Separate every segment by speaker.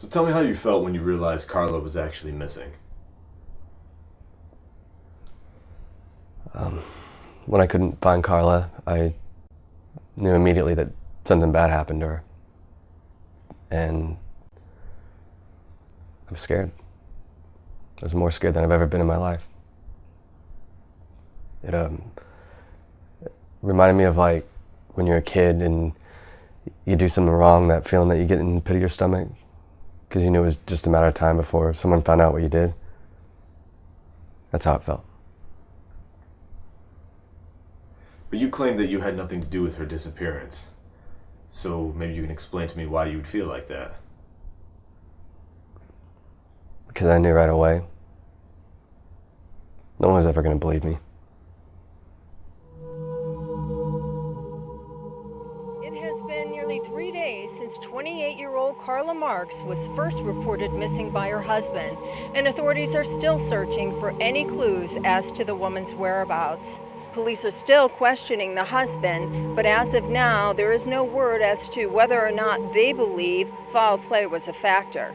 Speaker 1: So tell me how you felt when you realized Carla was actually missing.
Speaker 2: When I couldn't find Carla, I knew immediately that something bad happened to her. And I was scared. I was more scared than I've ever been in my life. It reminded me of like when you're a kid and you do something wrong, that feeling that you get in the pit of your stomach because you knew it was just a matter of time before someone found out what you did. That's how it felt.
Speaker 1: But you claimed that you had nothing to do with her disappearance. So maybe you can explain to me why you would feel like that.
Speaker 2: Because I knew right away. No one was ever going to believe me.
Speaker 3: It has been nearly 3 days since 28-year-old Carla Marks was first reported missing by her husband, and authorities are still searching for any clues as to the woman's whereabouts. Police are still questioning the husband, but as of now, there is no word as to whether or not they believe foul play was a factor.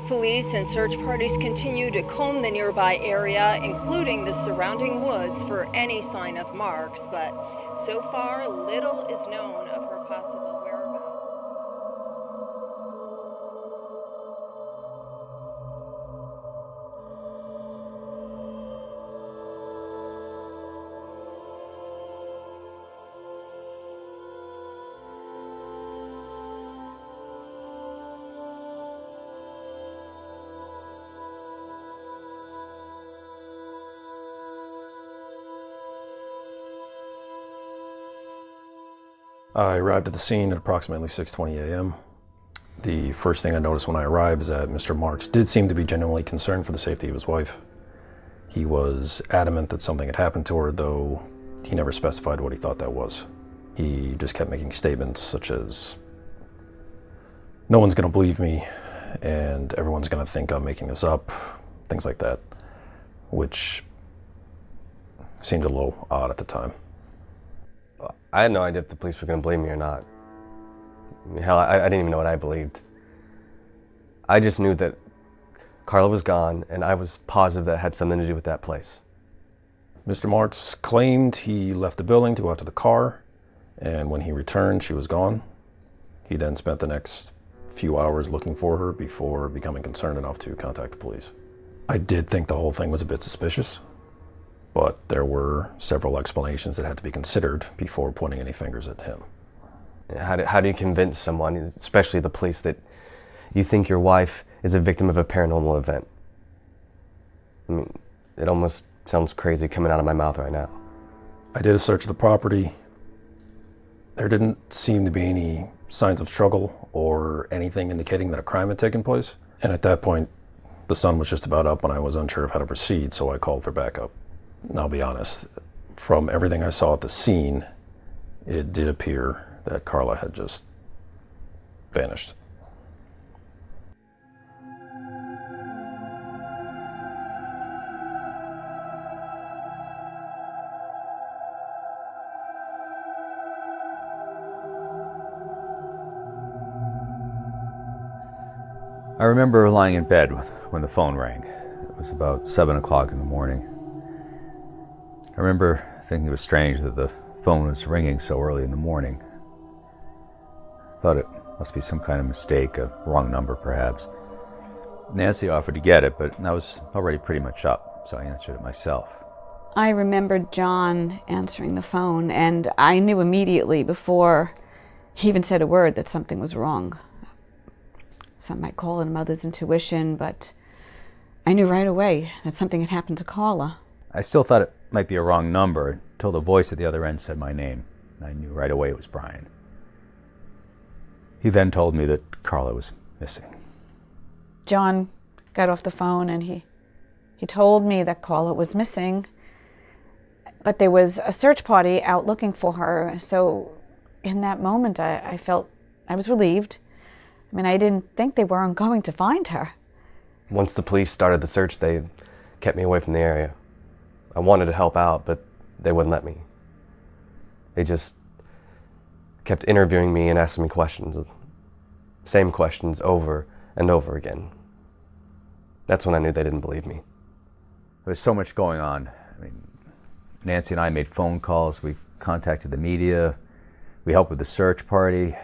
Speaker 3: Police and search parties continue to comb the nearby area, including the surrounding woods, for any sign of Marks, but so far, little is known of her possible whereabouts.
Speaker 4: I arrived at the scene at approximately 6:20 a.m. The first thing I noticed when I arrived is that Mr. Marks did seem to be genuinely concerned for the safety of his wife. He was adamant that something had happened to her, though he never specified what he thought that was. He just kept making statements such as, "No one's going to believe me, and everyone's going to think I'm making this up," things like that, which seemed a little odd at the time.
Speaker 2: I had no idea if the police were going to believe me or not. I mean, hell, I didn't even know what I believed. I just knew that Carla was gone, and I was positive that it had something to do with that place.
Speaker 4: Mr. Marks claimed he left the building to go out to the car, and when he returned, she was gone. He then spent the next few hours looking for her before becoming concerned enough to contact the police. I did think the whole thing was a bit suspicious, but there were several explanations that had to be considered before pointing any fingers at him.
Speaker 2: How do you convince someone, especially the police, that you think your wife is a victim of a paranormal event? I mean, it almost sounds crazy coming out of my mouth right now.
Speaker 4: I did a search of the property. There didn't seem to be any signs of struggle or anything indicating that a crime had taken place. And at that point, the sun was just about up and I was unsure of how to proceed, so I called for backup. And I'll be honest, from everything I saw at the scene, it did appear that Carla had just vanished.
Speaker 5: I remember lying in bed when the phone rang. It was about 7 o'clock in the morning. I remember thinking it was strange that the phone was ringing so early in the morning. I thought it must be some kind of mistake, a wrong number perhaps. Nancy offered to get it, but I was already pretty much up, so I answered it myself.
Speaker 6: I remembered John answering the phone, and I knew immediately before he even said a word that something was wrong. Some might call it a mother's intuition, but I knew right away that something had happened to Carla.
Speaker 5: I still thought it might be a wrong number until the voice at the other end said my name. I knew right away it was Brian. He then told me that Carla was missing.
Speaker 6: John got off the phone and he told me that Carla was missing, but there was a search party out looking for her. So in that moment, I felt I was relieved. I mean, I didn't think they weren't going to find her.
Speaker 2: Once the police started the search, they kept me away from the area. I wanted to help out, but they wouldn't let me. They just kept interviewing me and asking me questions, same questions over and over again. That's when I knew they didn't believe me.
Speaker 5: There was so much going on. I mean, Nancy and I made phone calls, we contacted the media, we helped with the search party.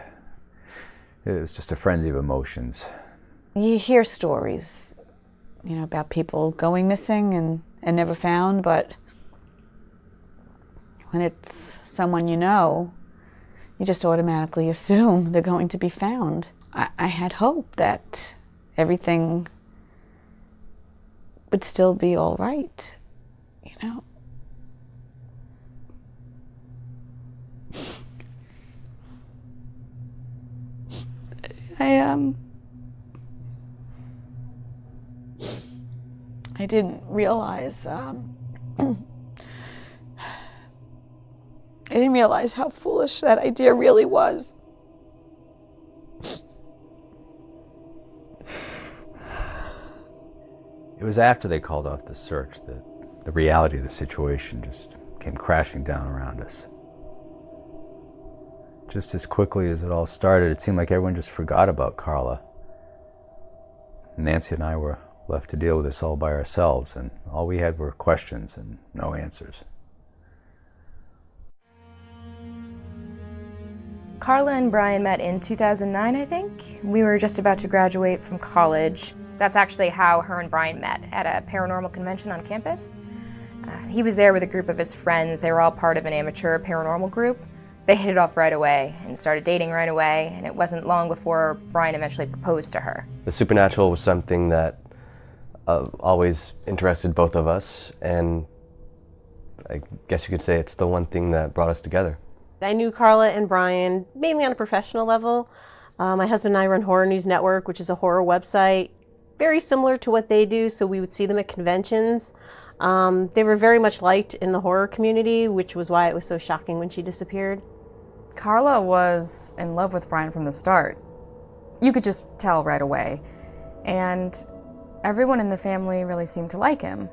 Speaker 5: It was just a frenzy of emotions.
Speaker 6: You hear stories, about people going missing and never found, but when it's someone you know, you just automatically assume they're going to be found. I had hope that everything would still be all right, I didn't realize how foolish that idea really was.
Speaker 5: It was after they called off the search that the reality of the situation just came crashing down around us. Just as quickly as it all started, it seemed like everyone just forgot about Carla. Nancy and I were left to deal with this all by ourselves, and all we had were questions and no answers.
Speaker 7: Carla and Brian met in 2009, I think. We were just about to graduate from college. That's actually how her and Brian met, at a paranormal convention on campus. He was there with a group of his friends. They were all part of an amateur paranormal group. They hit it off right away and started dating right away, and it wasn't long before Brian eventually proposed to her.
Speaker 2: The supernatural was something that always interested both of us, and I guess you could say it's the one thing that brought us together.
Speaker 8: I knew Carla and Brian mainly on a professional level. My husband and I run Horror News Network, which is a horror website, very similar to what they do, so we would see them at conventions. They were very much liked in the horror community, which was why it was so shocking when she disappeared.
Speaker 9: Carla was in love with Brian from the start. You could just tell right away. And everyone in the family really seemed to like him.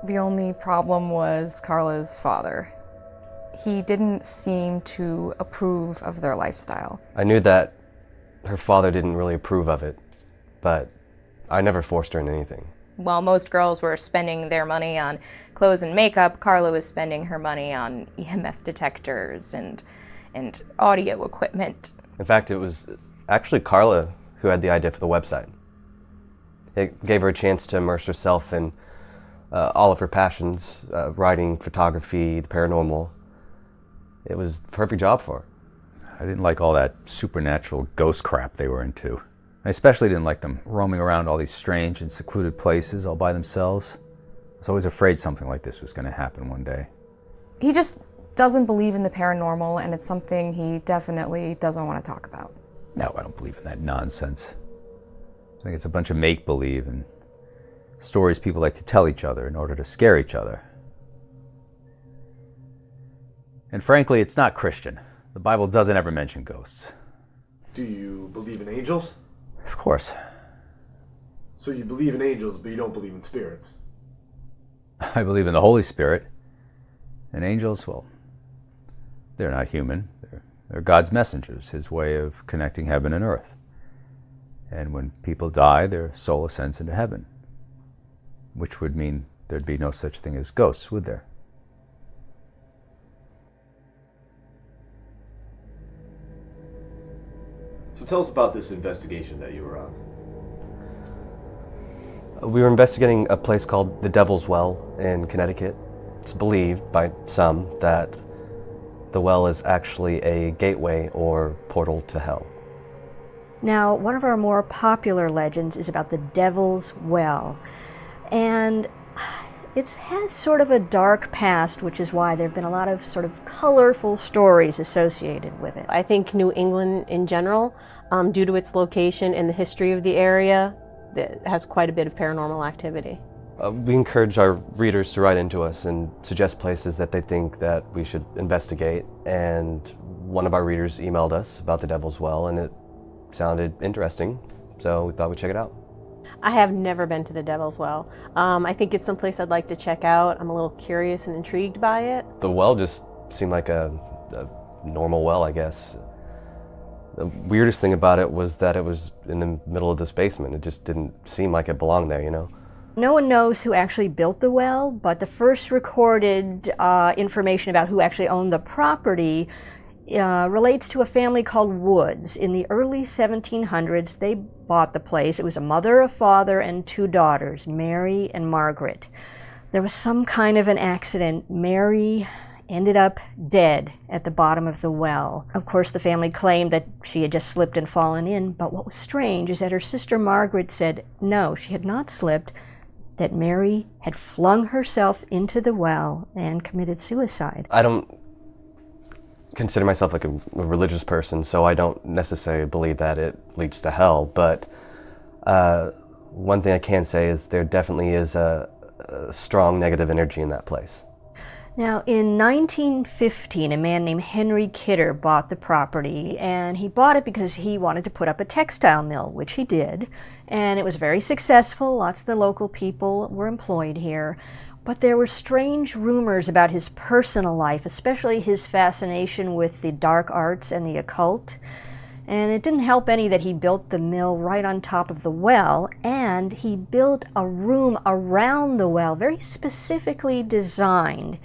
Speaker 9: The only problem was Carla's father. He didn't seem to approve of their lifestyle.
Speaker 2: I knew that her father didn't really approve of it, but I never forced her into anything.
Speaker 7: While most girls were spending their money on clothes and makeup, Carla was spending her money on EMF detectors and audio equipment.
Speaker 2: In fact, it was actually Carla who had the idea for the website. It gave her a chance to immerse herself in all of her passions, writing, photography, the paranormal. It was the perfect job for her.
Speaker 5: I didn't like all that supernatural ghost crap they were into. I especially didn't like them roaming around all these strange and secluded places all by themselves. I was always afraid something like this was going to happen one day.
Speaker 9: He just doesn't believe in the paranormal, and it's something he definitely doesn't want to talk about.
Speaker 5: No, I don't believe in that nonsense. I think it's a bunch of make-believe and stories people like to tell each other in order to scare each other. And frankly, it's not Christian. The Bible doesn't ever mention ghosts.
Speaker 10: Do you believe in angels?
Speaker 5: Of course.
Speaker 10: So you believe in angels, but you don't believe in spirits?
Speaker 5: I believe in the Holy Spirit. And angels, well, they're not human. They're God's messengers, his way of connecting heaven and earth. And when people die, their soul ascends into heaven, which would mean there'd be no such thing as ghosts, would there?
Speaker 1: So tell us about this investigation that you were on.
Speaker 2: We were investigating a place called the Devil's Well in Connecticut. It's believed by some that the well is actually a gateway or portal to hell.
Speaker 11: Now, one of our more popular legends is about the Devil's Well, and it has sort of a dark past, which is why there have been a lot of sort of colorful stories associated with it.
Speaker 8: I think New England in general, due to its location and the history of the area, that has quite a bit of paranormal activity.
Speaker 2: We encourage our readers to write into us and suggest places that they think that we should investigate, and one of our readers emailed us about the Devil's Well, and it sounded interesting, so we thought we'd check it out.
Speaker 8: I have never been to the Devil's Well. I think it's someplace I'd like to check out. I'm a little curious and intrigued by it.
Speaker 2: The well just seemed like a normal well, I guess. The weirdest thing about it was that it was in the middle of this basement. It just didn't seem like it belonged there, you know?
Speaker 11: No one knows who actually built the well, but the first recorded information about who actually owned the property relates to a family called Woods. In the early 1700s, they bought the place. It was a mother, a father, and 2 daughters, Mary and Margaret. There was some kind of an accident. Mary ended up dead at the bottom of the well. Of course, the family claimed that she had just slipped and fallen in, but what was strange is that her sister Margaret said no, she had not slipped, that Mary had flung herself into the well and committed suicide.
Speaker 2: I don't consider myself like a religious person, so I don't necessarily believe that it leads to hell, but one thing I can say is there definitely is a strong negative energy in that place.
Speaker 11: Now, in 1915, a man named Henry Kidder bought the property, and he bought it because he wanted to put up a textile mill, which he did, and it was very successful. Lots of the local people were employed here, but there were strange rumors about his personal life, especially his fascination with the dark arts and the occult. And it didn't help any that he built the mill right on top of the well, and he built a room around the well, very specifically designed,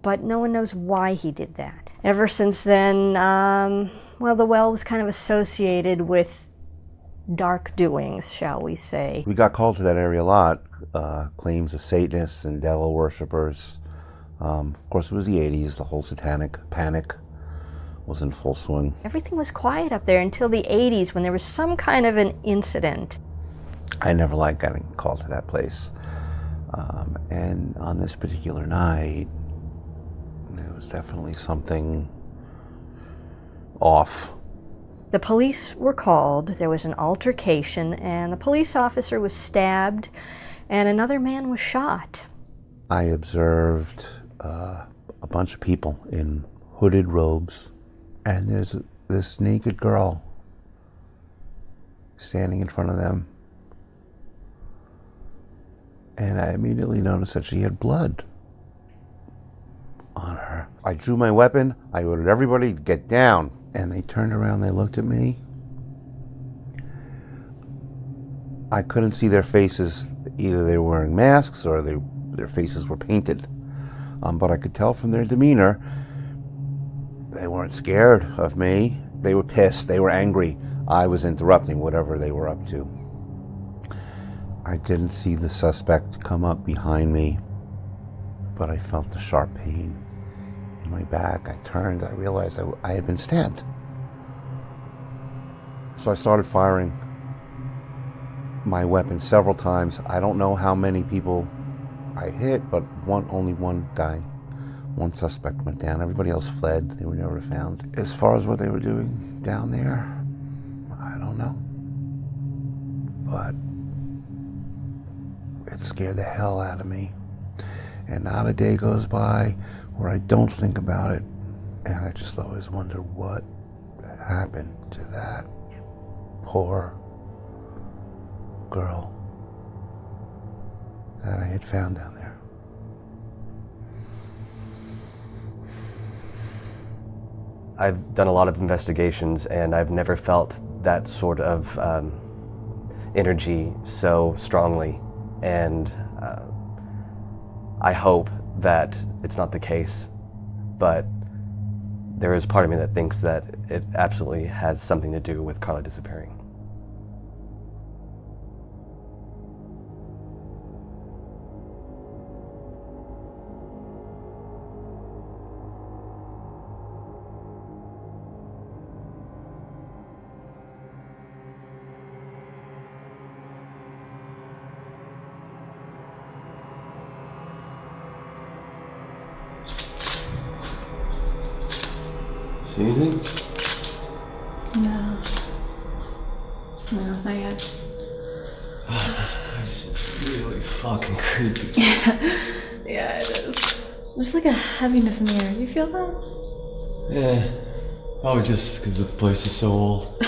Speaker 11: but no one knows why he did that. Ever since then, well, the well was kind of associated with dark doings, shall we say.
Speaker 12: We got called to that area a lot, claims of Satanists and devil worshippers. Of course, it was the 80s, the whole satanic panic was in full swing.
Speaker 11: Everything was quiet up there until the 80s when there was some kind of an incident.
Speaker 12: I never liked getting called to that place. And on this particular night, there was definitely something off.
Speaker 11: The police were called, there was an altercation, and the police officer was stabbed, and another man was shot.
Speaker 12: I observed a bunch of people in hooded robes, and there's this naked girl standing in front of them. And I immediately noticed that she had blood on her. I drew my weapon, I ordered everybody to get down, and they turned around, they looked at me. I couldn't see their faces, either they were wearing masks or their faces were painted. But I could tell from their demeanor, they weren't scared of me. They were pissed, they were angry. I was interrupting whatever they were up to. I didn't see the suspect come up behind me, but I felt a sharp pain in my back. I turned, I realized I had been stabbed. So I started firing my weapon several times. I don't know how many people I hit, but only one guy, one suspect went down. Everybody else fled. They were never found. As far as what they were doing down there, I don't know. But it scared the hell out of me. And not a day goes by where I don't think about it. And I just always wonder what happened to that poor girl that I had found down there.
Speaker 2: I've done a lot of investigations, and I've never felt that sort of energy so strongly. And I hope that it's not the case, but there is part of me that thinks that it absolutely has something to do with Carla disappearing.
Speaker 1: See anything?
Speaker 13: No. No, not yet.
Speaker 1: Oh, this place is really fucking creepy.
Speaker 13: Yeah, it is. There's like a heaviness in the air. You feel that?
Speaker 1: Yeah. Probably just because the place is so old.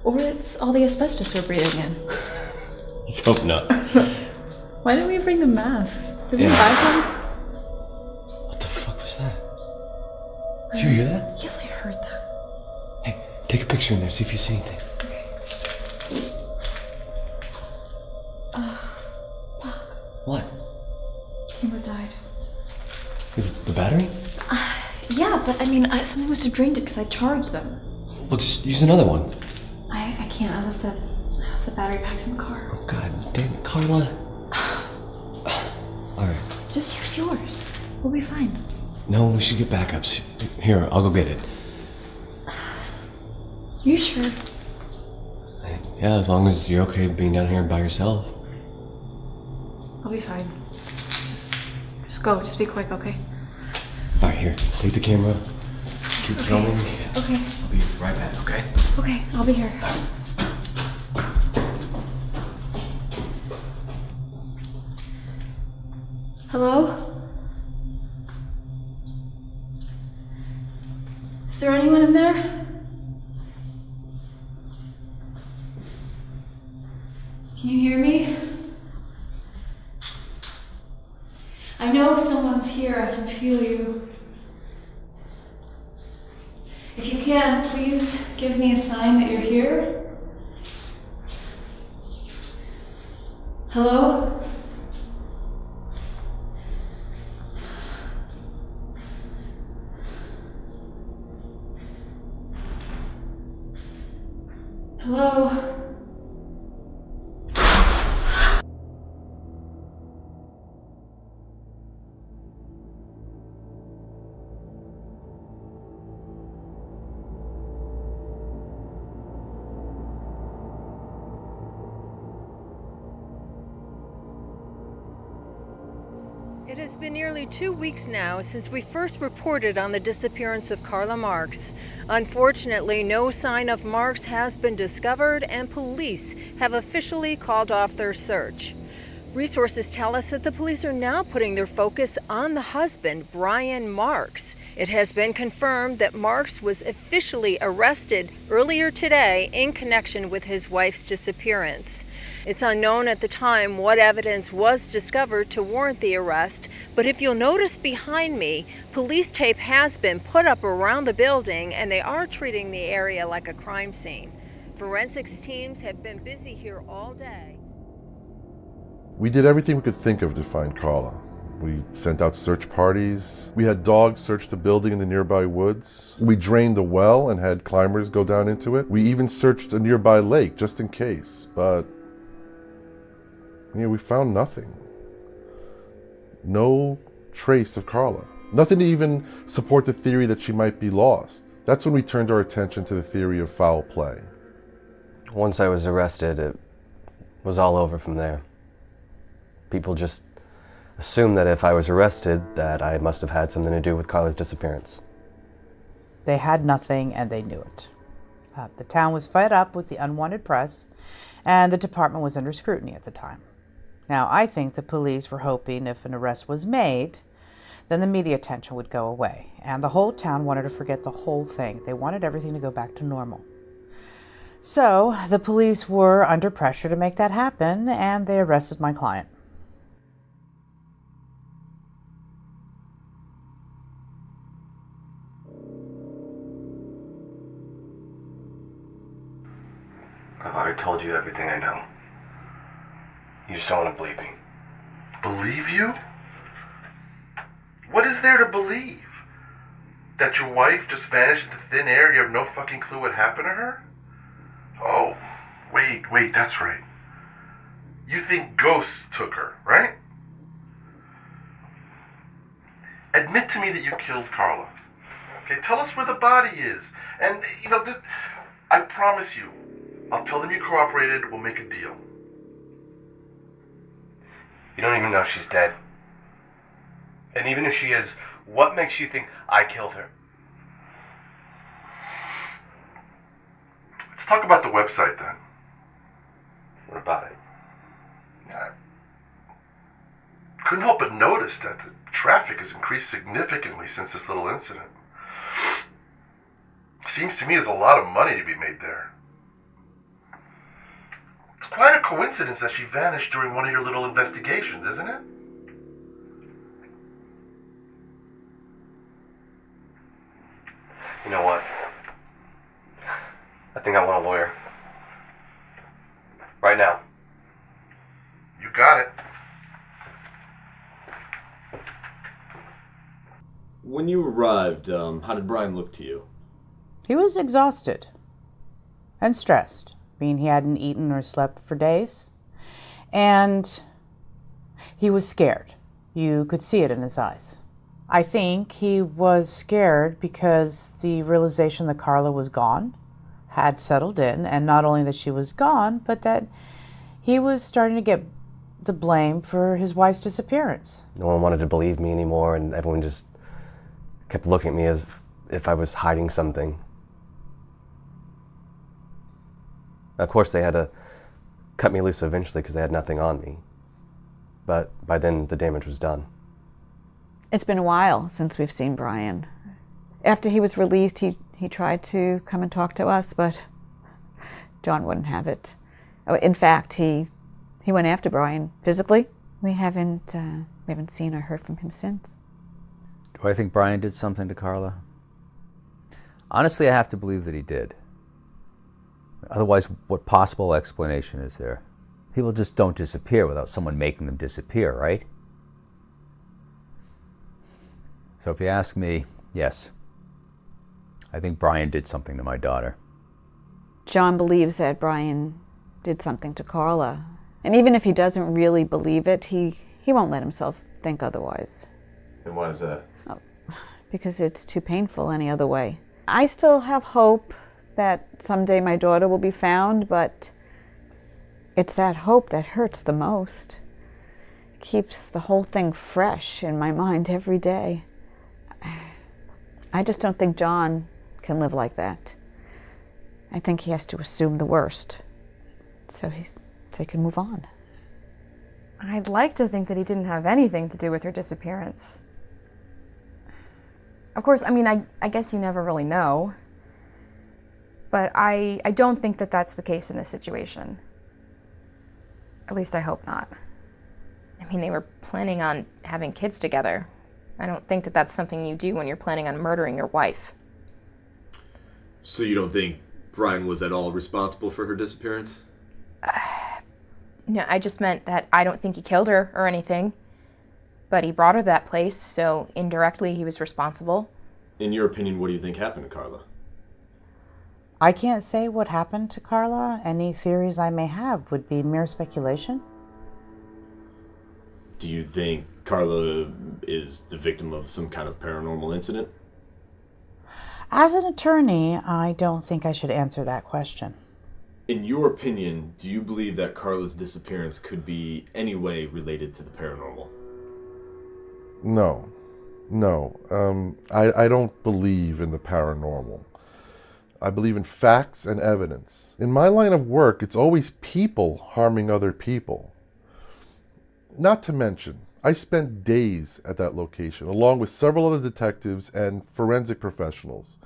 Speaker 13: Or it's all the asbestos we're breathing in.
Speaker 1: Let's hope not.
Speaker 13: Why didn't we bring the masks? Did we buy some?
Speaker 1: What the fuck was that? Did you hear that?
Speaker 13: Yes, I heard that.
Speaker 1: Hey.
Speaker 2: Take a picture in there, see if you see anything. What?
Speaker 13: Camera died.
Speaker 2: Is it the battery?
Speaker 13: Yeah, but I mean, something must have drained it because I charged them.
Speaker 2: Well, just use another one.
Speaker 13: I can't. I left the battery packs in the car.
Speaker 2: Oh, God damn it, Carla. Alright.
Speaker 13: Just use yours. We'll be fine.
Speaker 2: No, we should get backups. Here, I'll go get it.
Speaker 13: You sure?
Speaker 2: Yeah, as long as you're okay being down here by yourself.
Speaker 13: I'll be fine. Just go. Just be quick, okay?
Speaker 2: Alright, here. Take the camera. Keep filming.
Speaker 13: Okay.
Speaker 2: I'll be right back, okay?
Speaker 13: Okay, I'll be here. Hello? Is there anyone in there? Can you hear me? I know someone's here. I can feel you. If you can, please give me a sign that you're here. Hello? Hello?
Speaker 3: It has been nearly 2 weeks now since we first reported on the disappearance of Carla Marks. Unfortunately, no sign of Marks has been discovered, and police have officially called off their search. Resources tell us that the police are now putting their focus on the husband, Brian Marks. It has been confirmed that Marks was officially arrested earlier today in connection with his wife's disappearance. It's unknown at the time what evidence was discovered to warrant the arrest, but if you'll notice behind me, police tape has been put up around the building, and they are treating the area like a crime scene. Forensics teams have been busy here all day.
Speaker 14: We did everything we could think of to find Carla. We sent out search parties. We had dogs search the building in the nearby woods. We drained the well and had climbers go down into it. We even searched a nearby lake just in case, but we found nothing. No trace of Carla. Nothing to even support the theory that she might be lost. That's when we turned our attention to the theory of foul play.
Speaker 2: Once I was arrested, it was all over from there. People just assumed that if I was arrested, that I must have had something to do with Carla's disappearance.
Speaker 15: They had nothing, and they knew it. The town was fed up with the unwanted press, and the department was under scrutiny at the time. Now, I think the police were hoping if an arrest was made, then the media attention would go away, and the whole town wanted to forget the whole thing. They wanted everything to go back to normal. So, the police were under pressure to make that happen, and they arrested my client.
Speaker 2: I've already told you everything I know. You just don't want to believe me.
Speaker 14: Believe you? What is there to believe? That your wife just vanished into thin air and you have no fucking clue what happened to her? Oh, wait, that's right. You think ghosts took her, right? Admit to me that you killed Carla. Okay, tell us where the body is. And, I promise you, I'll tell them you cooperated, we'll make a deal.
Speaker 2: You don't even know she's dead. And even if she is, what makes you think I killed her?
Speaker 14: Let's talk about the website then.
Speaker 2: What about it?
Speaker 14: I couldn't help but notice that the traffic has increased significantly since this little incident. Seems to me there's a lot of money to be made there. It's quite a coincidence that she vanished during one of your little investigations, isn't it?
Speaker 2: You know what? I think I want a lawyer. Right now.
Speaker 14: You got it.
Speaker 1: When you arrived, how did Brian look to you?
Speaker 15: He was exhausted and stressed, being he hadn't eaten or slept for days. And he was scared. You could see it in his eyes. I think he was scared because the realization that Carla was gone had settled in, and not only that she was gone, but that he was starting to get the blame for his wife's disappearance.
Speaker 2: No one wanted to believe me anymore, and everyone just kept looking at me as if I was hiding something. Of course, they had to cut me loose eventually because they had nothing on me. But by then, the damage was done.
Speaker 6: It's been a while since we've seen Brian. After he was released, he tried to come and talk to us, but John wouldn't have it. In fact, he went after Brian physically. We haven't seen or heard from him since.
Speaker 5: Do I think Brian did something to Carla? Honestly, I have to believe that he did. Otherwise, what possible explanation is there? People just don't disappear without someone making them disappear, right? So if you ask me, yes. I think Brian did something to my daughter.
Speaker 6: John believes that Brian did something to Carla. And even if he doesn't really believe it, he won't let himself think otherwise.
Speaker 1: And why is that?
Speaker 6: Because it's too painful any other way. I still have hope that someday my daughter will be found, but it's that hope that hurts the most. It keeps the whole thing fresh in my mind every day. I just don't think John can live like that. I think he has to assume the worst so he can move on.
Speaker 9: I'd like to think that he didn't have anything to do with her disappearance. Of course, I mean, I guess you never really know. But I don't think that that's the case in this situation. At least I hope not.
Speaker 7: I mean, they were planning on having kids together. I don't think that that's something you do when you're planning on murdering your wife.
Speaker 1: So you don't think Brian was at all responsible for her disappearance?
Speaker 7: No, I just meant that I don't think he killed her or anything. But he brought her to that place, so indirectly he was responsible.
Speaker 1: In your opinion, what do you think happened to Carla?
Speaker 15: I can't say what happened to Carla. Any theories I may have would be mere speculation.
Speaker 1: Do you think Carla is the victim of some kind of paranormal incident?
Speaker 15: As an attorney, I don't think I should answer that question.
Speaker 1: In your opinion, do you believe that Carla's disappearance could be any way related to the paranormal?
Speaker 14: No. I don't believe in the paranormal. I believe in facts and evidence. In my line of work, it's always people harming other people. Not to mention, I spent days at that location, along with several other detectives and forensic professionals,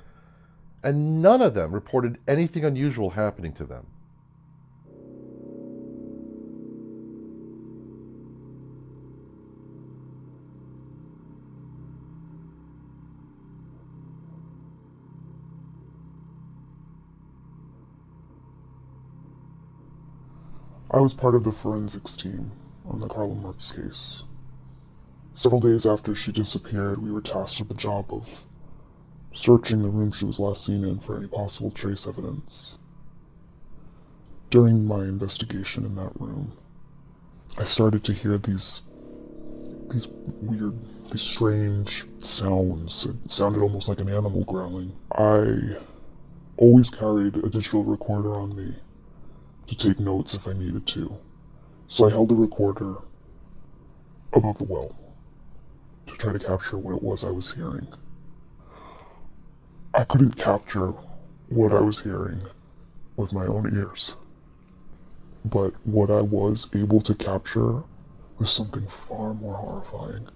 Speaker 14: and none of them reported anything unusual happening to them.
Speaker 16: I was part of the forensics team on the Carla Marks case. Several days after she disappeared, we were tasked with the job of searching the room she was last seen in for any possible trace evidence. During my investigation in that room, I started to hear these strange sounds. It sounded almost like an animal growling. I always carried a digital recorder on me to take notes if I needed to. So I held the recorder above the well to try to capture what it was I was hearing. I couldn't capture what I was hearing with my own ears, but what I was able to capture was something far more horrifying.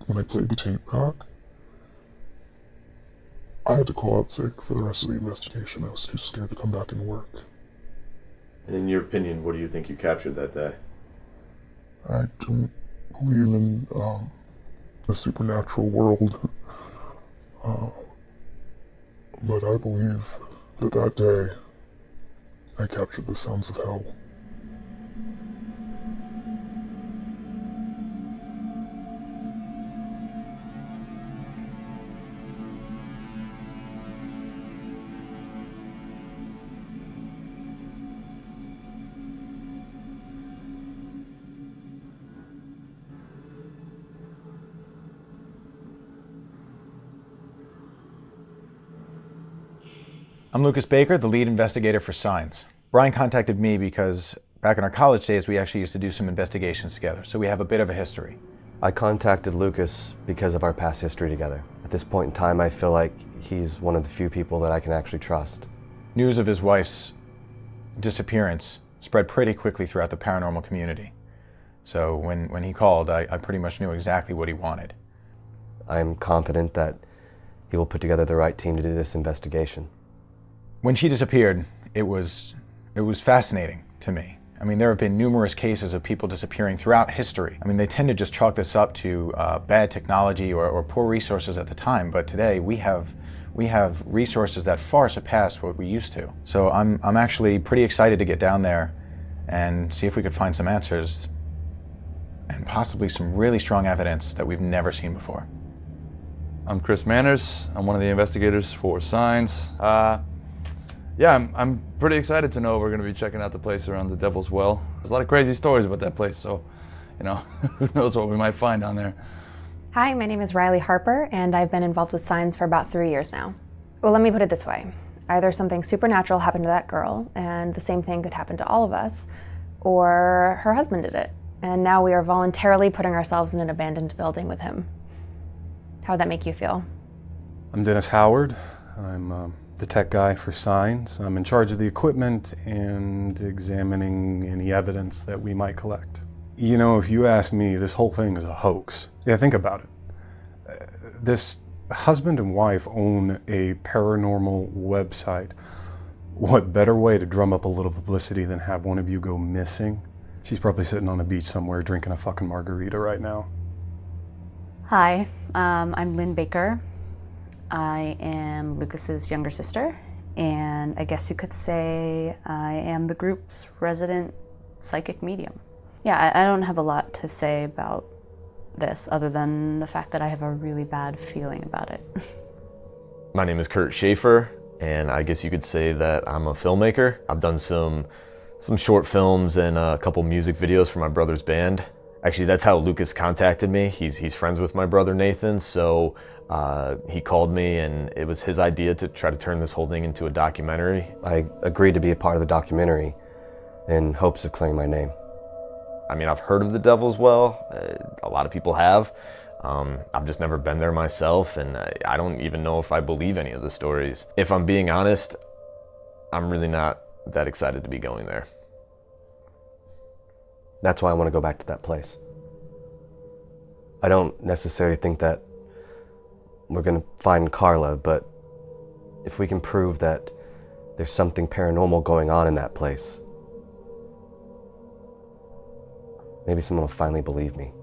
Speaker 16: When I played the tape back, I had to call out sick for the rest of the investigation. I was too scared to come back and work.
Speaker 1: And in your opinion, what do you think you captured that day?
Speaker 16: I don't believe in the supernatural world, but I believe that that day I captured the sounds of hell.
Speaker 17: I'm Lucas Baker, the lead investigator for Signs. Brian contacted me because back in our college days, we actually used to do some investigations together, so we have a bit of a history.
Speaker 2: I contacted Lucas because of our past history together. At this point in time, I feel like he's one of the few people that I can actually trust.
Speaker 17: News of his wife's disappearance spread pretty quickly throughout the paranormal community. So when he called, I pretty much knew exactly what he wanted.
Speaker 2: I am confident that he will put together the right team to do this investigation.
Speaker 17: When she disappeared, it was fascinating to me. I mean, there have been numerous cases of people disappearing throughout history. I mean, they tend to just chalk this up to bad technology or poor resources at the time, but today we have resources that far surpass what we used to. So I'm actually pretty excited to get down there and see if we could find some answers and possibly some really strong evidence that we've never seen before.
Speaker 18: I'm Chris Manners. I'm one of the investigators for Signs. Yeah, I'm pretty excited to know we're going to be checking out the place around the Devil's Well. There's a lot of crazy stories about that place, so, you know, who knows what we might find down there.
Speaker 7: Hi, my name is Riley Harper, and I've been involved with Signs for about 3 years now. Well, let me put it this way. Either something supernatural happened to that girl, and the same thing could happen to all of us, or her husband did it, and now we are voluntarily putting ourselves in an abandoned building with him. How would that make you feel?
Speaker 19: I'm Dennis Howard. I'm the tech guy for Signs. I'm in charge of the equipment and examining any evidence that we might collect. You know, if you ask me, this whole thing is a hoax. Yeah, think about it. This husband and wife own a paranormal website. What better way to drum up a little publicity than have one of you go missing? She's probably sitting on a beach somewhere drinking a fucking margarita right now.
Speaker 20: Hi, I'm Lynn Baker. I am Lucas's younger sister, and I guess you could say I am the group's resident psychic medium. Yeah, I don't have a lot to say about this other than the fact that I have a really bad feeling about it.
Speaker 1: My name is Kurt Schaefer, and I guess you could say that I'm a filmmaker. I've done some short films and a couple music videos for my brother's band. Actually, that's how Lucas contacted me. He's friends with my brother Nathan, so he called me and it was his idea to try to turn this whole thing into a documentary.
Speaker 2: I agreed to be a part of the documentary in hopes of clearing my name.
Speaker 1: I mean, I've heard of the Devil's Well. A lot of people have. I've just never been there myself, and I don't even know if I believe any of the stories. If I'm being honest, I'm really not that excited to be going there.
Speaker 2: That's why I want to go back to that place. I don't necessarily think that we're going to find Carla, but if we can prove that there's something paranormal going on in that place, maybe someone will finally believe me.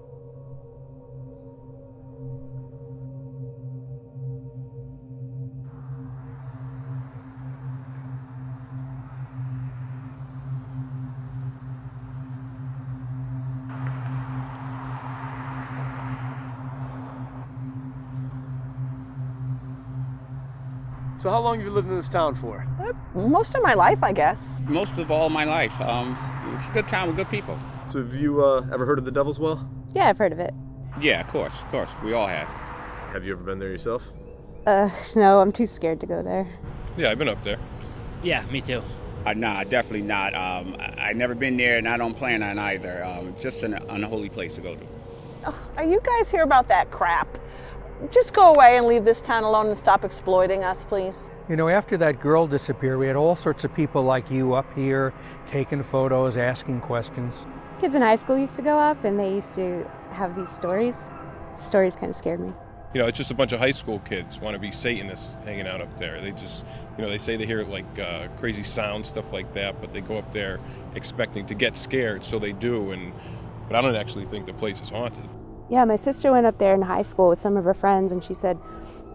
Speaker 21: So how long have you lived in this town for?
Speaker 22: Most of my life, I guess.
Speaker 23: Most of all my life. It's a good town with good people.
Speaker 21: So have you ever heard of the Devil's Well?
Speaker 22: Yeah, I've heard of it.
Speaker 23: Yeah, of course. We all have.
Speaker 1: Have you ever been there yourself?
Speaker 22: No, I'm too scared to go there.
Speaker 24: Yeah, I've been up there.
Speaker 23: Yeah, me too. Nah, definitely not. I've never been there, and I don't plan on either. Just an unholy place to go to.
Speaker 22: Oh, are you guys here about that crap? Just go away and leave this town alone and stop exploiting us, please.
Speaker 25: You know, after that girl disappeared, we had all sorts of people like you up here taking photos, asking questions.
Speaker 26: Kids in high school used to go up and they used to have these stories. The stories kind of scared me.
Speaker 4: You know, it's just a bunch of high school kids want to be Satanists hanging out up there. They just, you know, they say they hear like crazy sounds, stuff like that, but they go up there expecting to get scared, so they do. But I don't actually think the place is haunted.
Speaker 8: Yeah, my sister went up there in high school with some of her friends, and she said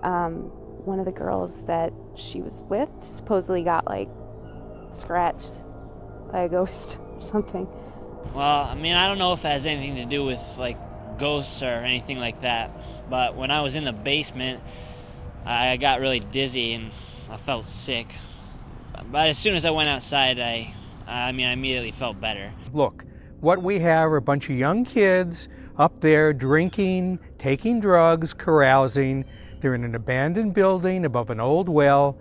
Speaker 8: one of the girls that she was with supposedly got like scratched by a ghost or something.
Speaker 10: Well, I mean, I don't know if it has anything to do with like ghosts or anything like that, but when I was in the basement, I got really dizzy and I felt sick. But as soon as I went outside, I immediately felt better.
Speaker 25: Look, what we have are a bunch of young kids up there drinking, taking drugs, carousing. They're in an abandoned building above an old well.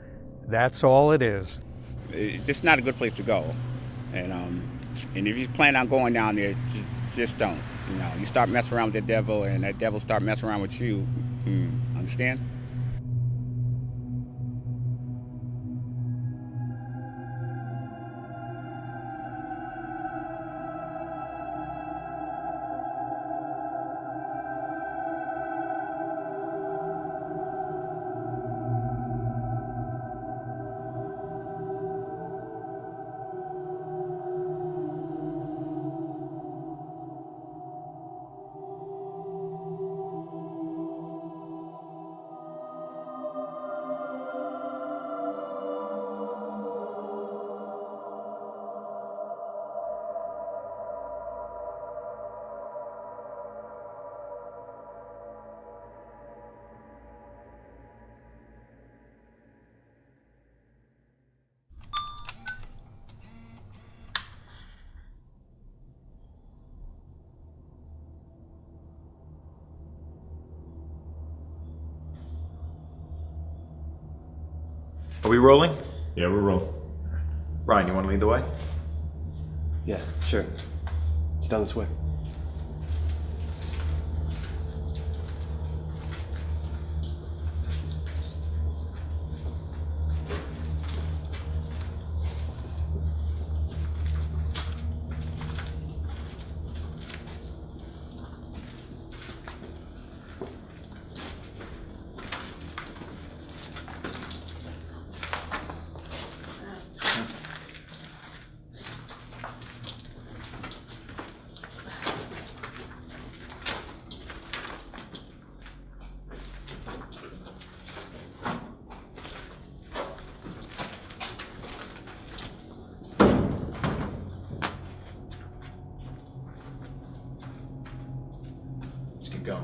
Speaker 25: That's all it is.
Speaker 23: It's just not a good place to go. And if you plan on going down there, just don't. You know, you start messing around with the devil, and that devil start messing around with you. Understand?
Speaker 17: Are we rolling? Yeah, we're rolling. Brian, you want to lead the way?
Speaker 2: Yeah, sure. It's down this way.
Speaker 17: Let's keep going.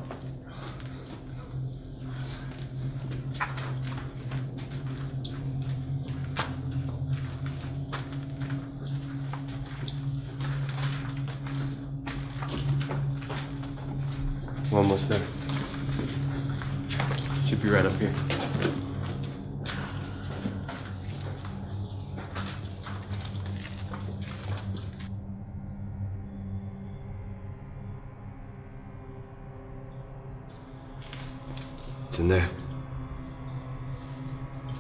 Speaker 2: We're almost there. Should be right up here. It's in there.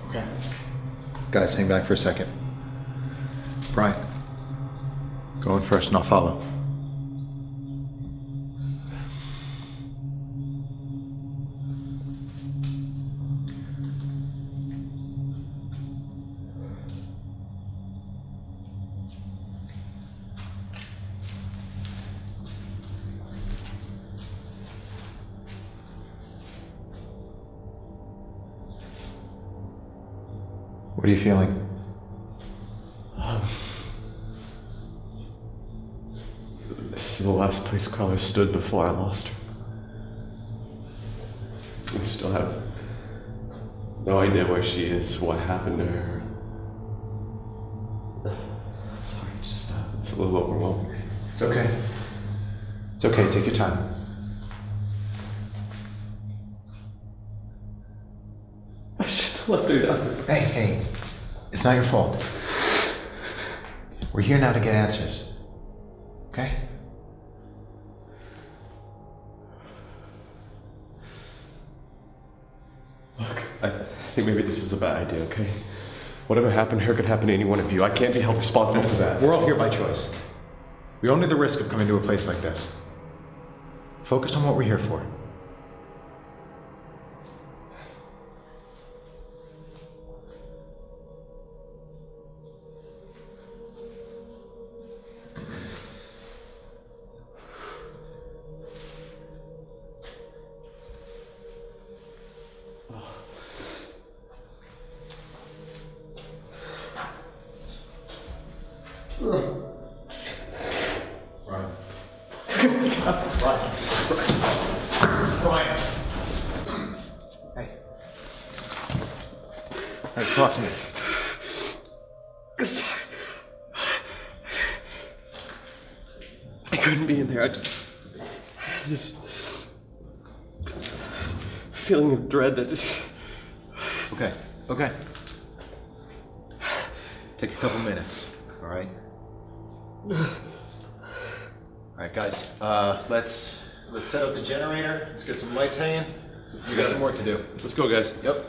Speaker 17: Okay. Guys, hang back for a second. Brian, go in first and I'll follow. What are you feeling?
Speaker 2: This is the last place Carla stood before I lost her. We still have no idea where she is, what happened to her. Sorry, it's a little overwhelming.
Speaker 17: It's okay. It's okay, take your time.
Speaker 2: I should have left her down there.
Speaker 17: Hey, it's not your fault. We're here now to get answers. Okay?
Speaker 2: Look, I think maybe this was a bad idea, okay? Whatever happened to her could happen to any one of you. I can't be held responsible for that.
Speaker 17: We're all here by choice. We only the risk of coming to a place like this. Focus on what we're here for. Brian. Brian. Hey. Hey, talk to me.
Speaker 2: I couldn't be in there. I just had this feeling of dread that just...
Speaker 17: Okay, okay. Take a couple minutes, all right? All right, guys, let's set up the generator. Let's get some lights hanging. We got some work to do.
Speaker 18: Let's go, guys.
Speaker 17: Yep.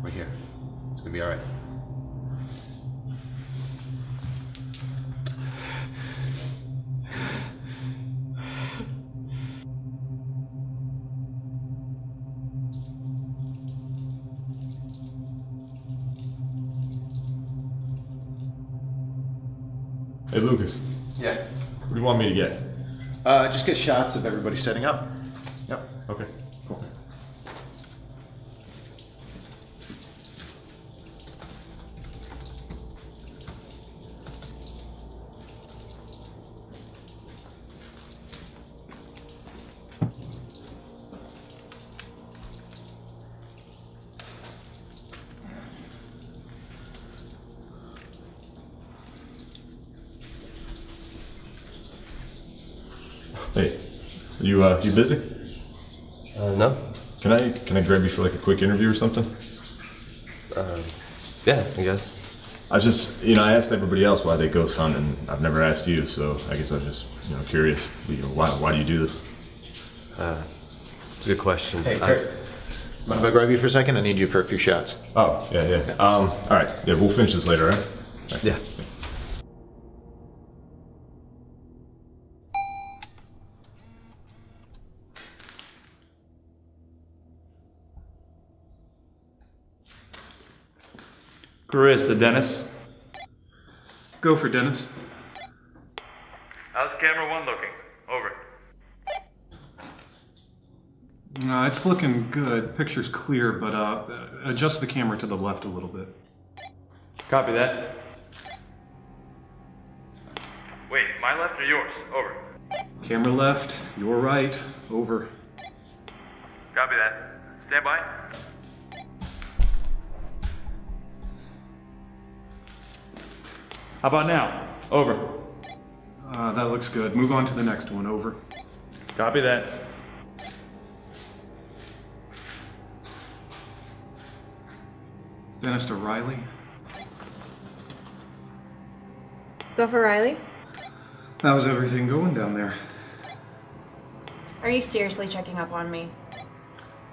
Speaker 17: We're here. It's gonna be all right.
Speaker 1: Hey, Lucas.
Speaker 17: Yeah.
Speaker 1: What do you want me to get?
Speaker 17: Just get shots of everybody setting up. Yep.
Speaker 1: Okay, cool. Hey, you busy?
Speaker 2: No.
Speaker 1: Can I grab you for like a quick interview or something?
Speaker 2: Yeah, I guess.
Speaker 1: I just, I asked everybody else why they ghost hunt, and I've never asked you, so I guess I was just, curious. Why do you do this?
Speaker 2: It's a good question.
Speaker 17: Hey, Kurt. Mind if I grab you for a second? I need you for a few shots.
Speaker 1: Oh, yeah. All right, yeah, we'll finish this later, right?
Speaker 2: Yeah.
Speaker 18: Chris, the Dennis.
Speaker 19: Go for Dennis.
Speaker 18: How's camera 1 looking? Over.
Speaker 19: It's looking good. Picture's clear, but adjust the camera to the left a little bit.
Speaker 18: Copy that. Wait, my left or yours? Over.
Speaker 19: Camera left, your right, over.
Speaker 18: Copy that. Stand by. How about now? Over.
Speaker 19: That looks good. Move on to the next one, over.
Speaker 18: Copy that.
Speaker 19: Dennis to Riley.
Speaker 7: Go for Riley.
Speaker 19: How's everything going down there?
Speaker 7: Are you seriously checking up on me?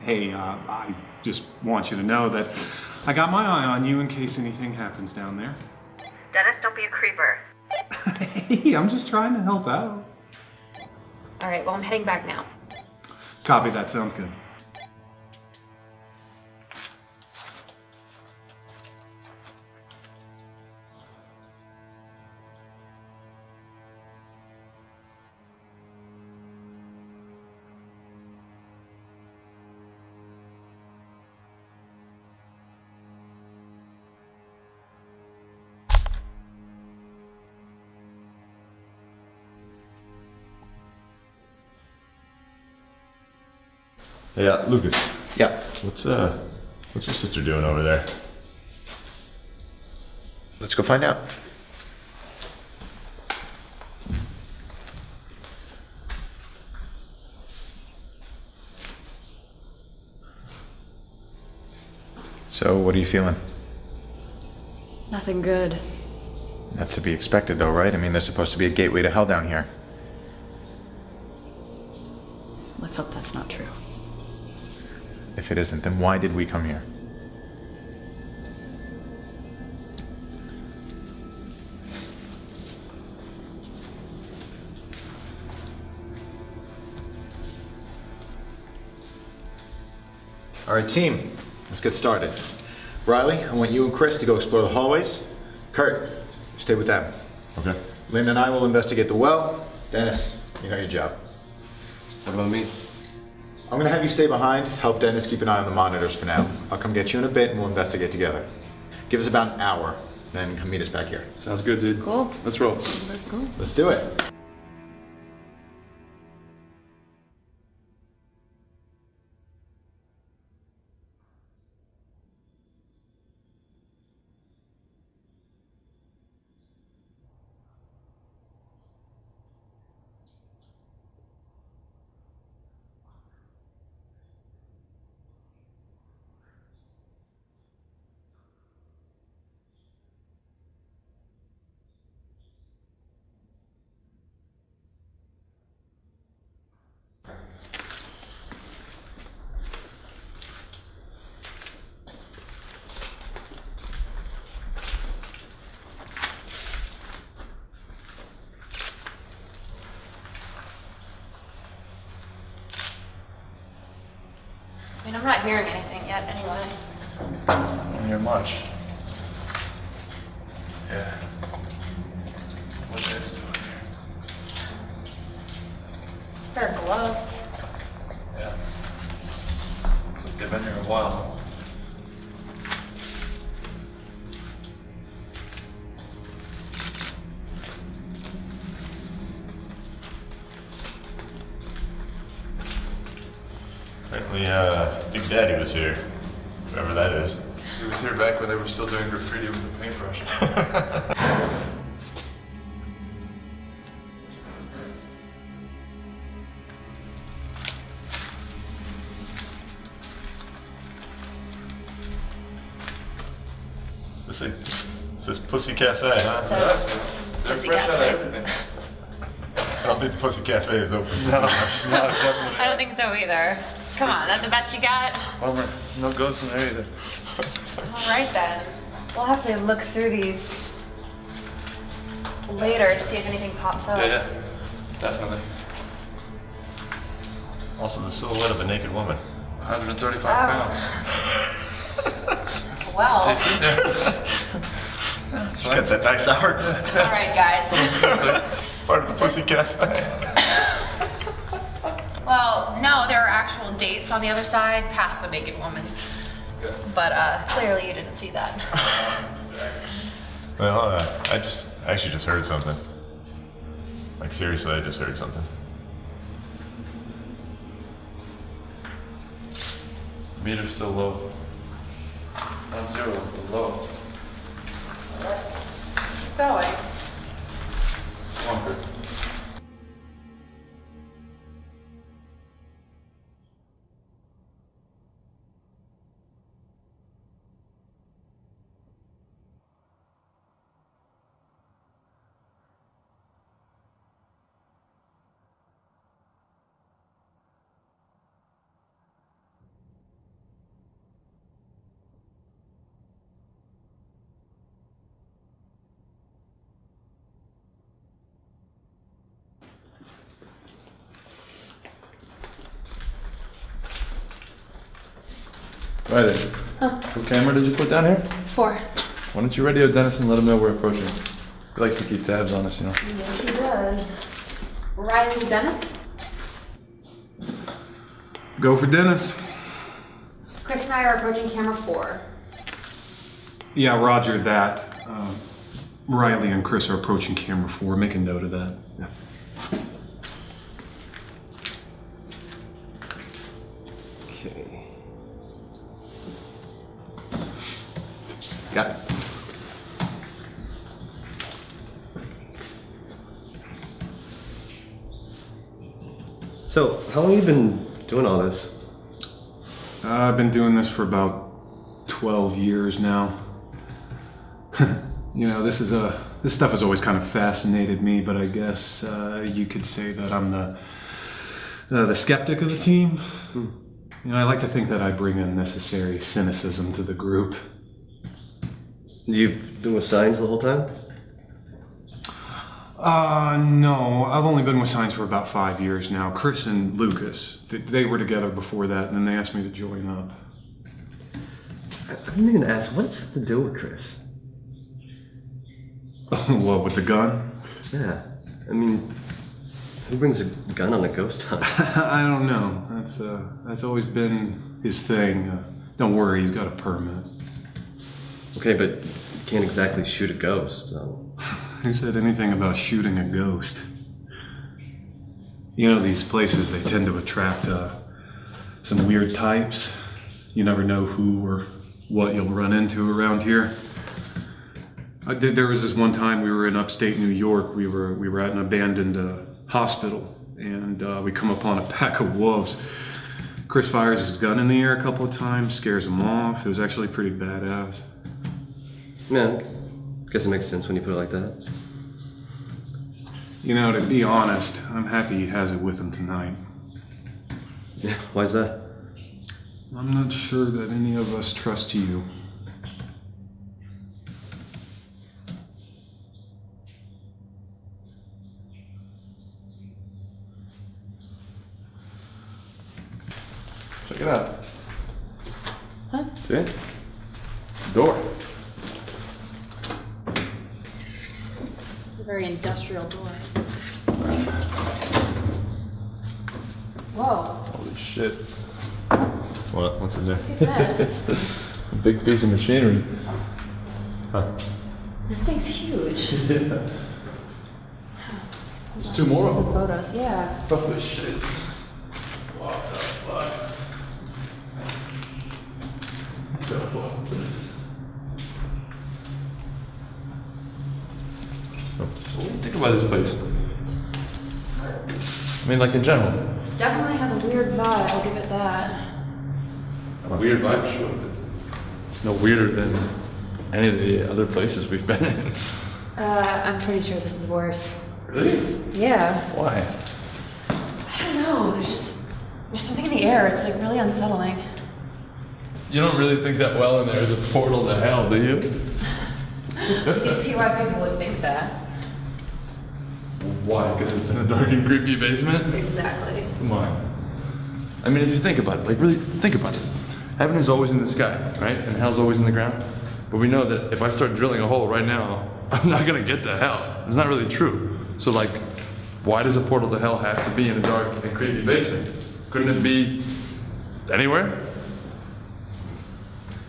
Speaker 19: Hey, I just want you to know that I got my eye on you in case anything happens down there.
Speaker 7: Dennis, don't be a creeper.
Speaker 19: Hey, I'm just trying to help out.
Speaker 7: All right, well, I'm heading back now.
Speaker 19: Copy, that sounds good.
Speaker 1: Hey, Lucas.
Speaker 17: Yeah.
Speaker 1: What's your sister doing over there?
Speaker 17: Let's go find out. So, what are you feeling?
Speaker 20: Nothing good.
Speaker 17: That's to be expected, though, right? I mean, there's supposed to be a gateway to hell down here.
Speaker 20: Let's hope that's not true.
Speaker 17: If it isn't, then why did we come here? All right, team, let's get started. Riley, I want you and Chris to go explore the hallways. Kurt, stay with them.
Speaker 1: Okay.
Speaker 17: Lynn and I will investigate the well. Dennis, you know your job.
Speaker 2: What about me?
Speaker 17: I'm gonna have you stay behind, help Dennis keep an eye on the monitors for now. I'll come get you in a bit and we'll investigate together. Give us about an hour, then come meet us back here.
Speaker 18: Sounds good, dude.
Speaker 9: Cool.
Speaker 18: Let's roll.
Speaker 9: Let's go.
Speaker 17: Let's do it.
Speaker 7: I mean, I'm not hearing anything yet anyway.
Speaker 18: I don't hear much. Yeah. What that's doing here?
Speaker 7: It's a pair of gloves.
Speaker 18: Yeah. They've been here a while.
Speaker 1: Apparently, Big Daddy was here. Whoever that is.
Speaker 18: He was here back when they were still doing graffiti with the paintbrush.
Speaker 1: It says Pussy Cafe, huh?
Speaker 18: They're
Speaker 7: Pussy
Speaker 18: fresh out of
Speaker 7: Cafe.
Speaker 18: everything.
Speaker 1: I don't think the Pussy Cafe is open.
Speaker 18: No, definitely.
Speaker 7: I don't think so either. Come on, that's the best you got?
Speaker 18: Bummer. No ghosts in there either.
Speaker 7: All right then. We'll have to look through these later to see if anything pops up.
Speaker 18: Yeah, definitely.
Speaker 1: Also, the silhouette of a naked woman.
Speaker 18: 135 pounds.
Speaker 7: Well.
Speaker 18: That's
Speaker 1: She's got that nice hour.
Speaker 7: All right, guys.
Speaker 1: Part of the Pussy Cafe.
Speaker 7: Well, no, there are actual dates on the other side past the naked woman. But clearly you didn't see that.
Speaker 1: Well, I actually just heard something. Like, seriously, I just heard something.
Speaker 18: Meter's still low. Not zero, but low.
Speaker 7: Let's keep going.
Speaker 18: Come on, Kurt. Right then. What camera did you put down here?
Speaker 7: 4.
Speaker 18: Why don't you radio Dennis and let him know we're approaching? He likes to keep tabs on us, you know.
Speaker 7: Yes, he does. Riley Dennis?
Speaker 19: Go for Dennis.
Speaker 7: Chris and I are approaching camera 4.
Speaker 19: Yeah, roger that. Riley and Chris are approaching camera 4. Make a note of that. Yeah.
Speaker 2: Okay. Got it. So, how long have you been doing all this?
Speaker 19: I've been doing this for about 12 years now. You know, this stuff has always kind of fascinated me, but I guess you could say that I'm the skeptic of the team. You know, I like to think that I bring a necessary cynicism to the group.
Speaker 2: You've been with Signs the whole time?
Speaker 19: No, I've only been with Signs for about 5 years now. Chris and Lucas, they were together before that, and then they asked me to join up.
Speaker 2: I didn't even ask, what's to do with Chris?
Speaker 19: What, with the gun?
Speaker 2: Yeah, I mean, Who brings a gun on a ghost hunt?
Speaker 19: I don't know. That's always been his thing. Don't worry, he's got a permit.
Speaker 2: Okay, but you can't exactly shoot a ghost, so...
Speaker 19: Who said anything about shooting a ghost? You know, these places, they tend to attract some weird types. You never know who or what you'll run into around here. There was this one time we were in upstate New York. We were at an abandoned hospital, and we come upon a pack of wolves. Chris fires his gun in the air a couple of times, scares them off. It was actually pretty badass.
Speaker 2: Yeah, guess it makes sense when you put it like that.
Speaker 19: You know, to be honest, I'm happy he has it with him tonight.
Speaker 2: Yeah, why's that?
Speaker 19: I'm not sure that any of us trust you.
Speaker 18: Check it out.
Speaker 20: Huh?
Speaker 18: See it? Door.
Speaker 20: It's a very industrial door. Whoa.
Speaker 18: Holy shit.
Speaker 1: What? What's in there?
Speaker 20: Look at this.
Speaker 18: A big piece of machinery.
Speaker 1: Huh.
Speaker 20: This thing's huge.
Speaker 18: Yeah. There's two more of them.
Speaker 20: Photos, yeah.
Speaker 18: Holy shit. What the fuck? What do you think about this place? I mean, like in general.
Speaker 20: Definitely has a weird vibe, I'll give it that.
Speaker 18: A weird vibe, sure, but it's no weirder than any of the other places we've been in.
Speaker 20: I'm pretty sure this is worse.
Speaker 18: Really?
Speaker 20: Yeah.
Speaker 18: Why?
Speaker 20: I don't know, there's something in the air, it's like really unsettling.
Speaker 18: You don't really think that well in there is a portal to hell, do you?
Speaker 20: You can see why people would think that.
Speaker 18: Why? Because it's in a dark and creepy basement?
Speaker 20: Exactly.
Speaker 18: Come on. I mean, if you think about it, like really think about it. Heaven is always in the sky, right? And hell's always in the ground. But we know that if I start drilling a hole right now, I'm not gonna get to hell. It's not really true. So like, why does a portal to hell have to be in a dark and creepy basement? Couldn't it be anywhere?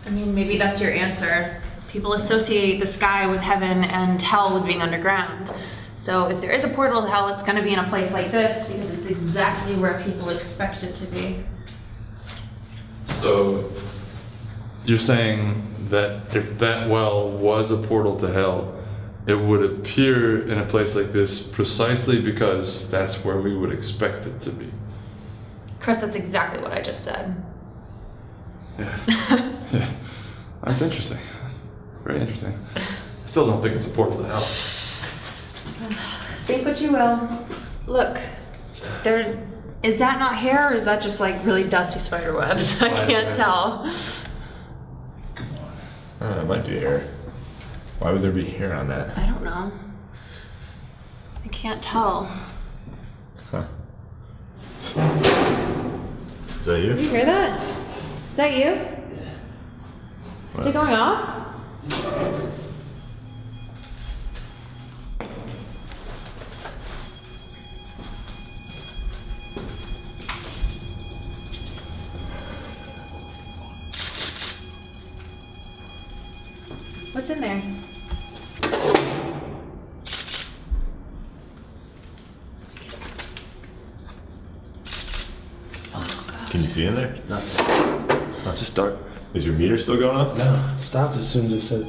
Speaker 20: I mean, maybe that's your answer. People associate the sky with heaven and hell with being underground. So if there is a portal to hell, it's going to be in a place like this because it's exactly where people expect it to be.
Speaker 18: So you're saying that if that well was a portal to hell, it would appear in a place like this precisely because that's where we would expect it to be.
Speaker 20: Chris, that's exactly what I just said.
Speaker 18: Yeah. Yeah. That's interesting. Very interesting. I still don't think it's a portal to hell.
Speaker 20: Think what you will. Look, is that not hair or is that just like really dusty spider webs? I can't tell.
Speaker 1: That might be hair. Why would there be hair on that?
Speaker 20: I don't know. I can't tell.
Speaker 1: Huh. Is that you?
Speaker 20: Did you hear that? Is that you? Is it going off? What's in there?
Speaker 1: Can you see in there?
Speaker 18: No. Just dark.
Speaker 1: Is your meter still going up?
Speaker 18: No, it stopped as soon as it said.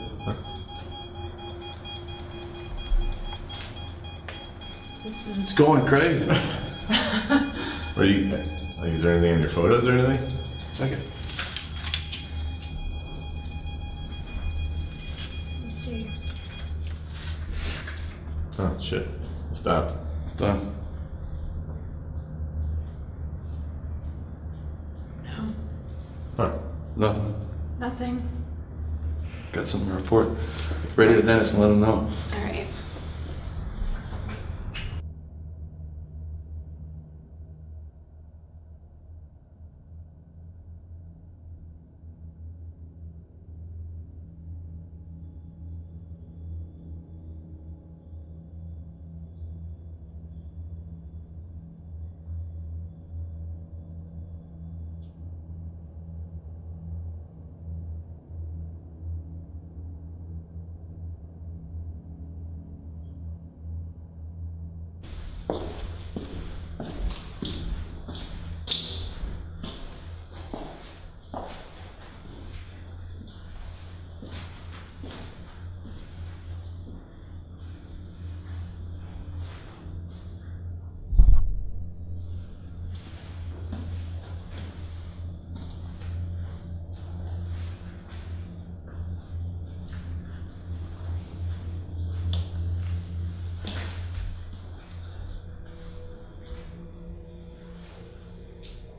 Speaker 18: It's going crazy.
Speaker 1: What do you think? Like, is there anything in your photos or anything?
Speaker 18: Check it.
Speaker 20: Let's see.
Speaker 1: Oh, shit. It stopped.
Speaker 18: Done.
Speaker 20: No.
Speaker 1: Huh.
Speaker 18: Nothing.
Speaker 20: Nothing.
Speaker 18: Got something to report. Radio Dennis and let him know.
Speaker 20: All right.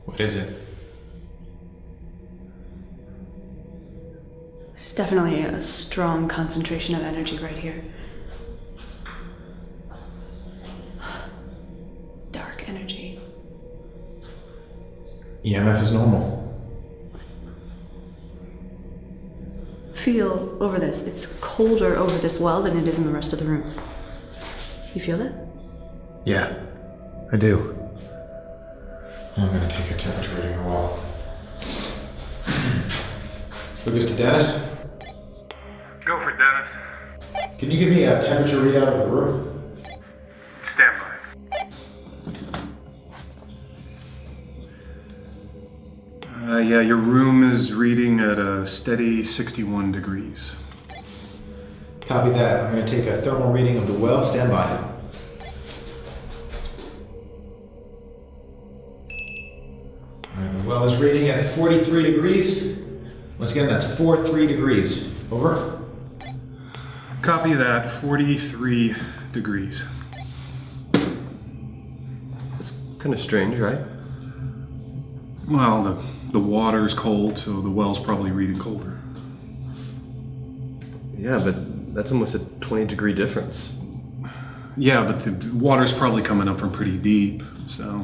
Speaker 3: What is it?
Speaker 11: There's definitely a strong concentration of energy right here. Dark energy.
Speaker 3: EMF is normal.
Speaker 11: Feel over this. It's colder over this well than it is in the rest of the room. You feel that?
Speaker 3: Yeah, I do. I'm gonna take a temperature reading in a while. Mr. Dennis?
Speaker 19: Go for it, Dennis.
Speaker 3: Can you give me a temperature readout of the room?
Speaker 19: Stand by. Yeah, your room is reading at a steady 61 degrees.
Speaker 3: Copy that. I'm gonna take a thermal reading of the well. Stand by. The well is reading at 43 degrees. Once again, that's 43 degrees. Over.
Speaker 19: Copy that, 43 degrees.
Speaker 2: It's kind of strange, right?
Speaker 19: Well, the water's cold, so the well's probably reading colder.
Speaker 2: Yeah, but that's almost a 20-degree difference.
Speaker 19: Yeah, but the water's probably coming up from pretty deep, so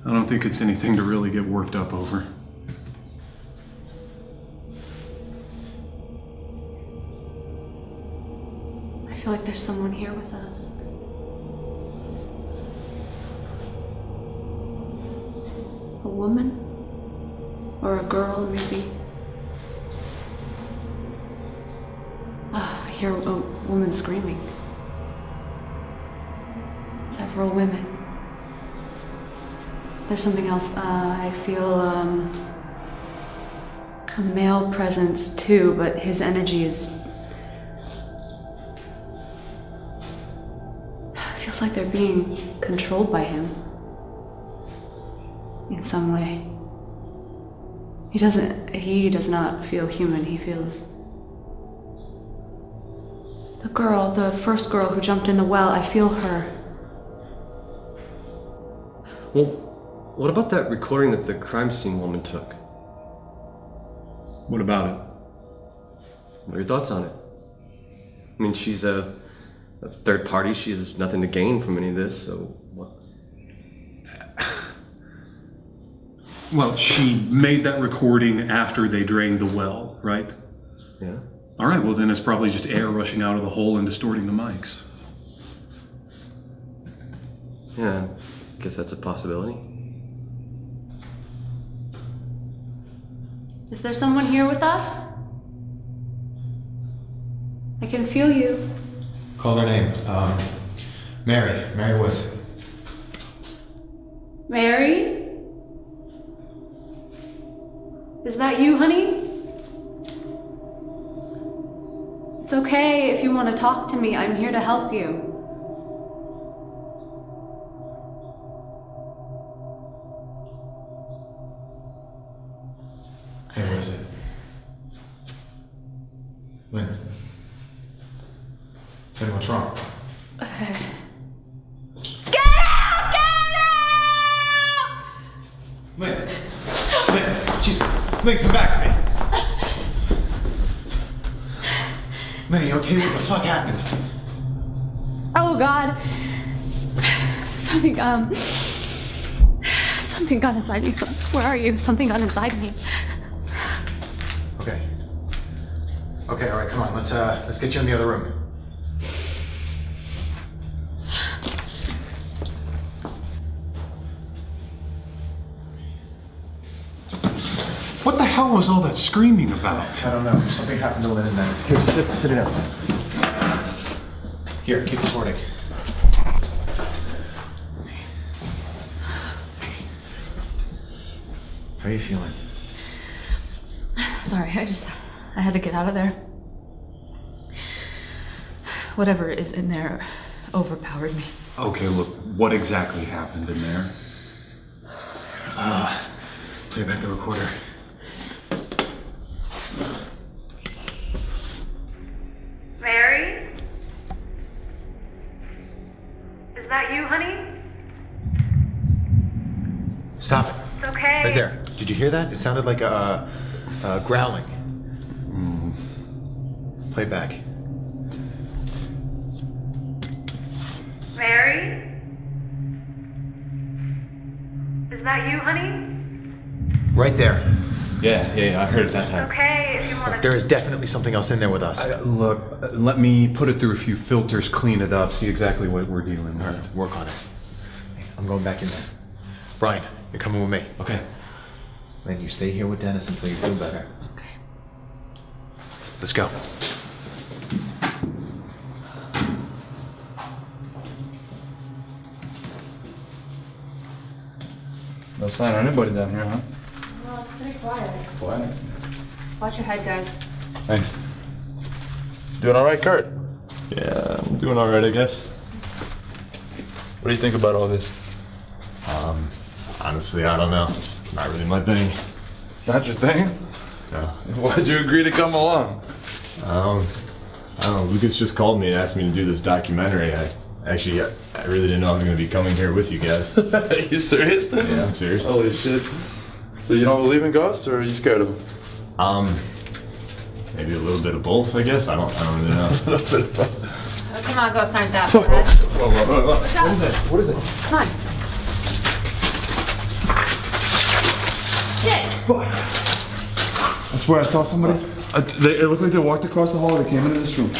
Speaker 19: I don't think it's anything to really get worked up over.
Speaker 11: I feel like there's someone here with us. A woman? Or a girl, maybe? I hear a woman screaming. Several women. There's something else. I feel a male presence too, but his energy is... It feels like they're being controlled by him. In some way. He does not feel human, he feels... The first girl who jumped in the well, I feel her.
Speaker 2: Well, what about that recording that the crime scene woman took?
Speaker 19: What about it?
Speaker 2: What are your thoughts on it? I mean, she's a third party. She has nothing to gain from any of this, so what?
Speaker 19: Well, she made that recording after they drained the well, right?
Speaker 2: Yeah.
Speaker 19: All right, well then it's probably just air rushing out of the hole and distorting the mics.
Speaker 2: Yeah, I guess that's a possibility.
Speaker 11: Is there someone here with us? I can feel you.
Speaker 3: Call her name. Mary Woods.
Speaker 11: Mary? Is that you, honey? It's okay if you want to talk to me. I'm here to help you.
Speaker 3: Hey, what is it? Lynn. Tell me what's wrong.
Speaker 11: Get out!
Speaker 3: Lynn, jeez, Lynn, come back to me. Lynn, you okay? What the fuck happened?
Speaker 11: Oh God. Something got inside me. Where are you? Something got inside me.
Speaker 3: Okay. Okay, all right, come on. Let's get you in the other room.
Speaker 19: What the hell was all that screaming about?
Speaker 3: I don't know. Something happened to Lynn in there. Here, sit down. Here, keep recording.
Speaker 5: How are you feeling?
Speaker 11: Sorry, I had to get out of there. Whatever is in there overpowered me.
Speaker 5: Okay, look, what exactly happened in there? Play back the recorder.
Speaker 6: Mary? Is that you, honey?
Speaker 3: Stop.
Speaker 6: It's okay.
Speaker 3: Right there. Did you hear that? It sounded like a growling. Play back.
Speaker 6: Mary? Is that you, honey?
Speaker 3: Right there.
Speaker 5: Yeah, I heard it that
Speaker 6: It's
Speaker 5: time.
Speaker 6: okay if you want to.
Speaker 3: There is definitely something else in there with us.
Speaker 5: Look, let me put it through a few filters, clean it up, see exactly what we're dealing with.
Speaker 3: All right, work on it. I'm going back in there. Brian, you're coming with me.
Speaker 5: Okay.
Speaker 3: Then you stay here with Dennis until you feel better.
Speaker 11: Okay.
Speaker 3: Let's go.
Speaker 18: No sign of anybody down here, huh?
Speaker 11: Well, it's pretty quiet.
Speaker 18: Quiet.
Speaker 11: Watch your head, guys.
Speaker 18: Thanks. Doing all right, Kurt?
Speaker 1: Yeah, I'm doing all right, I guess.
Speaker 18: What do you think about all this?
Speaker 1: Honestly, I don't know. It's not really my thing.
Speaker 18: Not your thing?
Speaker 1: No.
Speaker 18: Why'd you agree to come along?
Speaker 1: I don't know. Lucas just called me and asked me to do this documentary. I really didn't know I was going to be coming here with you guys.
Speaker 18: Are you serious?
Speaker 1: Yeah, I'm serious.
Speaker 18: Holy shit. So you don't believe in ghosts, or are you scared of them?
Speaker 1: Maybe a little bit of both, I guess. I don't really know.
Speaker 11: Oh, come on, ghosts aren't that bad.
Speaker 1: Whoa.
Speaker 11: What
Speaker 1: is it? What is it?
Speaker 11: Come on. Shit!
Speaker 18: I swear I saw somebody. It looked like they walked across the hall. They came into this room.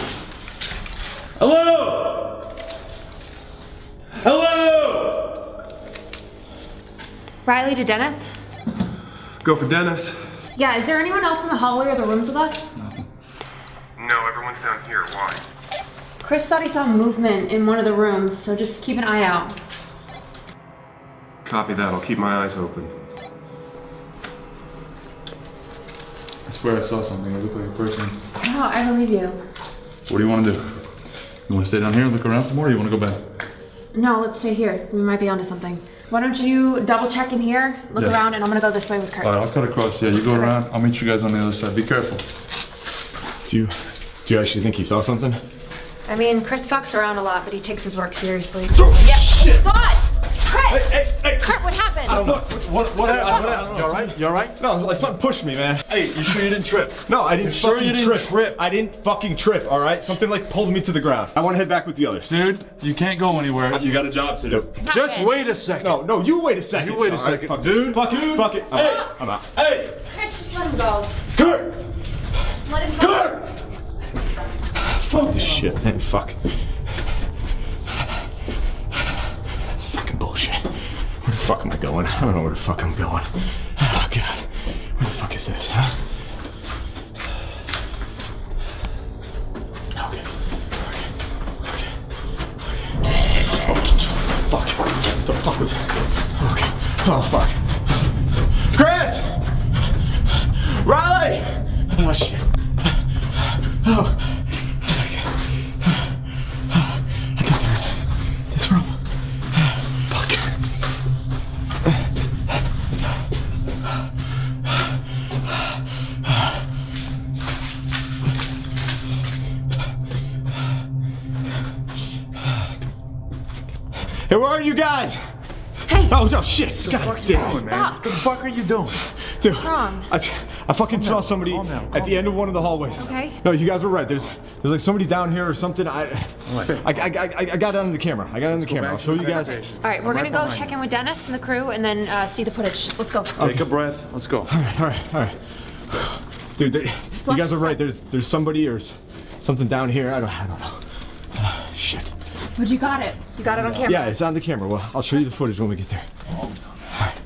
Speaker 18: Hello! Hello!
Speaker 11: Riley to Dennis?
Speaker 18: Go for Dennis.
Speaker 11: Yeah, is there anyone else in the hallway or the rooms with us?
Speaker 12: No, everyone's down here. Why?
Speaker 11: Chris thought he saw movement in one of the rooms, so just keep an eye out.
Speaker 12: Copy that. I'll keep my eyes open.
Speaker 18: I swear I saw something. It looked like a person.
Speaker 11: No, I believe you.
Speaker 18: What do you want to do? You want to stay down here and look around some more, or you want to go back?
Speaker 11: No, let's stay here. We might be onto something. Why don't you double check in here, look around, and I'm gonna go this way with Kurt.
Speaker 18: All right, I'll cut across. Yeah, you go around. I'll meet you guys on the other side. Be careful.
Speaker 1: Do you actually think he saw something?
Speaker 11: I mean, Chris fucks around a lot, but he takes his work seriously.
Speaker 1: Yeah.
Speaker 11: Shit! God! Chris!
Speaker 1: Hey!
Speaker 11: Kurt, what happened?
Speaker 1: I don't know. What
Speaker 18: happened? You all right? You all right?
Speaker 1: No, like something pushed me, man.
Speaker 18: Hey, you sure you didn't trip?
Speaker 1: No, I didn't.
Speaker 18: You sure you didn't trip?
Speaker 1: I didn't fucking trip. All right, something like pulled me to the ground. I want to head back with the others.
Speaker 18: Dude, you can't go anywhere. You got a job to do. Just wait a second.
Speaker 1: No, you wait a second.
Speaker 18: You wait a second. Dude,
Speaker 1: fuck it. I'm out.
Speaker 18: Hey!
Speaker 11: Chris, just let him go.
Speaker 18: Kurt!
Speaker 11: Just let him go.
Speaker 18: Kurt!
Speaker 1: Fuck this shit, man. Fuck. It's fucking bullshit. Where the fuck am I going? I don't know where the fuck I'm going. Oh, God. Where the fuck is this, huh? Okay. Oh, fuck. What the fuck was that? Okay. Oh, fuck. Chris! Riley! Oh, shit. Oh. I think they're in this room. Fuck. Hey, where are you guys?
Speaker 11: Hey!
Speaker 1: Oh, shit! God damn.
Speaker 18: Man? What the fuck are you doing?
Speaker 1: Dude,
Speaker 11: What's wrong?
Speaker 1: I fucking saw somebody at the end of one of the hallways.
Speaker 11: Okay.
Speaker 1: No, you guys were right. There's like somebody down here or something. I got it on the camera. I'll show you guys.
Speaker 11: All right, we're gonna go check in with Dennis and the crew, and then see the footage. Let's go.
Speaker 18: Take a breath. Let's go.
Speaker 1: All right. Dude, you guys are right. There's somebody or something down here. I don't know. Shit.
Speaker 11: But you got it. You got it on camera.
Speaker 1: Yeah, it's on the camera. Well, I'll show you the footage when we get there. All right.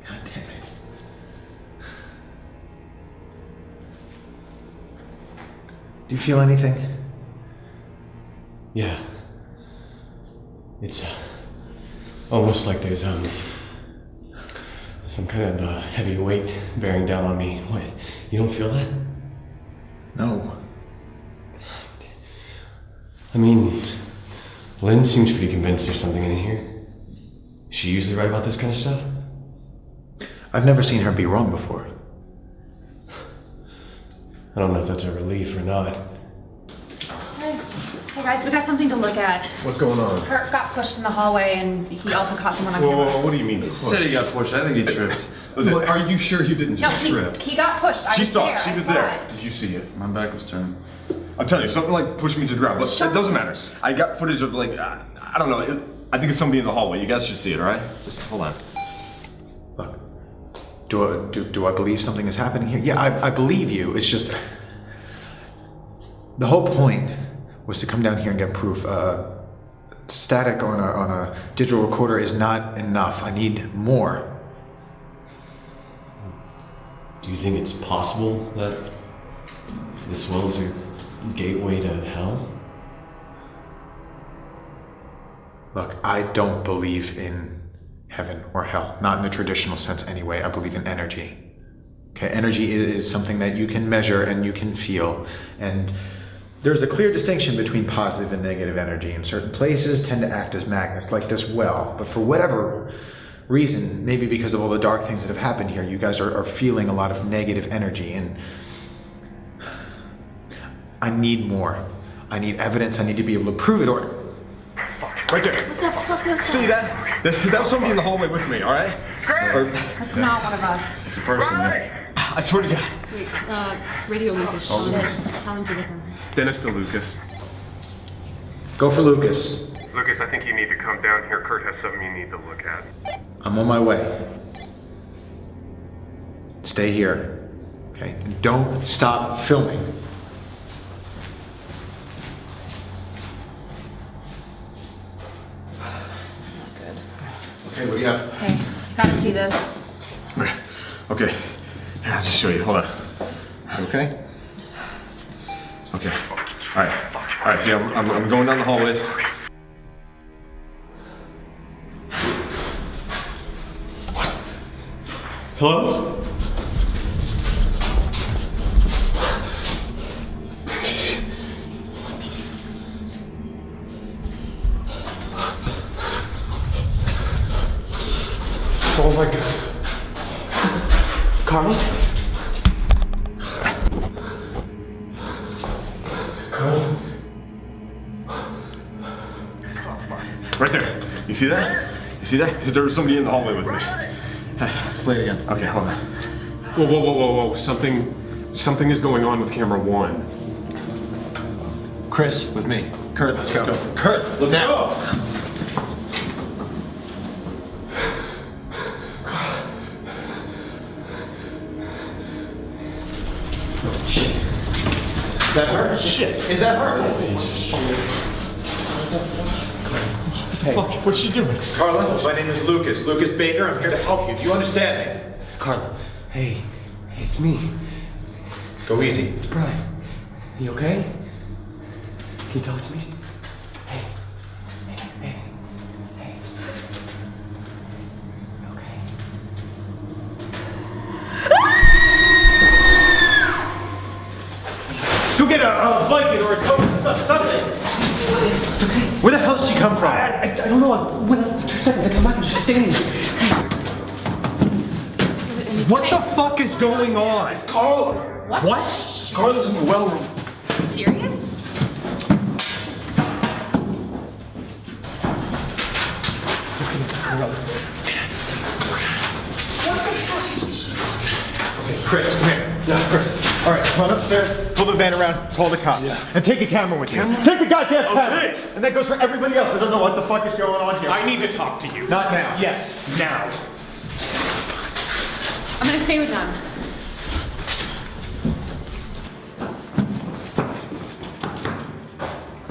Speaker 3: God damn it. Do you feel anything?
Speaker 1: Yeah.
Speaker 12: It's almost like there's some kind of heavy weight bearing down on me. What? You don't feel that?
Speaker 3: No.
Speaker 12: I mean, Lynn seems pretty convinced there's something in here. Is she usually right about this kind of stuff?
Speaker 3: I've never seen her be wrong before.
Speaker 12: I don't know if that's a relief or not.
Speaker 11: Hey guys, we got something to look at.
Speaker 5: What's going on?
Speaker 11: Kurt got pushed in the hallway and he also caught someone on
Speaker 5: Whoa,
Speaker 11: camera.
Speaker 5: whoa, what do you mean?
Speaker 18: He said he got pushed. I think he tripped.
Speaker 5: Listen, are you sure you didn't
Speaker 11: No,
Speaker 5: just trip?
Speaker 11: he got pushed. I
Speaker 5: She
Speaker 11: was
Speaker 5: saw
Speaker 11: there.
Speaker 5: it. She
Speaker 11: I
Speaker 5: was
Speaker 11: saw
Speaker 5: there.
Speaker 11: it.
Speaker 5: Did you see it?
Speaker 18: My back was turned.
Speaker 5: I'm telling you, something like pushed me to the ground, but it doesn't matter. I got footage of like, I don't know. I think it's somebody in the hallway. You guys should see it, all right? Just hold on.
Speaker 3: Look, do I believe something is happening here? Yeah, I believe you. It's just the whole point was to come down here and get proof. Static on a digital recorder is not enough. I need more.
Speaker 12: Do you think it's possible that this well is a gateway to hell?
Speaker 3: Look, I don't believe in heaven or hell. Not in the traditional sense anyway. I believe in energy. Okay, energy is something that you can measure and you can feel. And there's a clear distinction between positive and negative energy, and certain places tend to act as magnets, like this well. But for whatever reason, maybe because of all the dark things that have happened here, you guys are feeling a lot of negative energy, and I need more. I need evidence. I need to be able to prove it, or...
Speaker 5: Right there.
Speaker 11: What the fuck was that?
Speaker 5: See that? That was somebody in the hallway with me, all right?
Speaker 11: That's not one of us.
Speaker 5: It's a person, man. I swear to God.
Speaker 11: Wait, radio Lucas. Tell him to get them.
Speaker 5: Dennis to Lucas.
Speaker 3: Go for Lucas.
Speaker 12: Lucas, I think you need to come down here. Kurt has something you need to look at.
Speaker 3: I'm on my way. Stay here. Okay? And don't stop filming.
Speaker 11: This is not good.
Speaker 5: Okay, what do you have?
Speaker 11: Hey, gotta see this.
Speaker 5: Okay. Yeah, I'll just show you. Hold on. Okay? Okay. Alright, see, I'm going down the hallways. What? Hello? Oh my God. Carla? Carla? Right there. You see that? You see that? There was somebody in the hallway with me. Play it again. Okay, hold on. Whoa. Something is going on with camera one.
Speaker 3: Chris, with me. Kurt, let's go. Kurt, let's go. Is that her? Shit. Is that her?
Speaker 5: Hey. Fuck, what's she doing?
Speaker 3: Carla, my name is Lucas. Lucas Baker. I'm here to help you. Do you understand me?
Speaker 12: Carla, hey, it's me.
Speaker 3: Go easy.
Speaker 12: It's Brian. You okay? Can you talk to me? Hey.
Speaker 3: Go get a blanket or a coat or something.
Speaker 12: It's okay.
Speaker 3: Where the hell did she come from?
Speaker 12: I don't know. I went out for 2 seconds. I come back and she's standing there.
Speaker 3: What the fuck is going on?
Speaker 12: Carla.
Speaker 3: What?
Speaker 12: Carla's in the well room.
Speaker 11: Serious?
Speaker 3: Okay, Chris, come here. Yeah, Chris. All right, come on upstairs, pull the van around, call the cops, and take a camera with you. Take the goddamn camera! And that goes for everybody else. I don't know what the fuck is going on here.
Speaker 5: I need to talk to you.
Speaker 3: Not now.
Speaker 5: Yes, now.
Speaker 11: I'm gonna stay with them.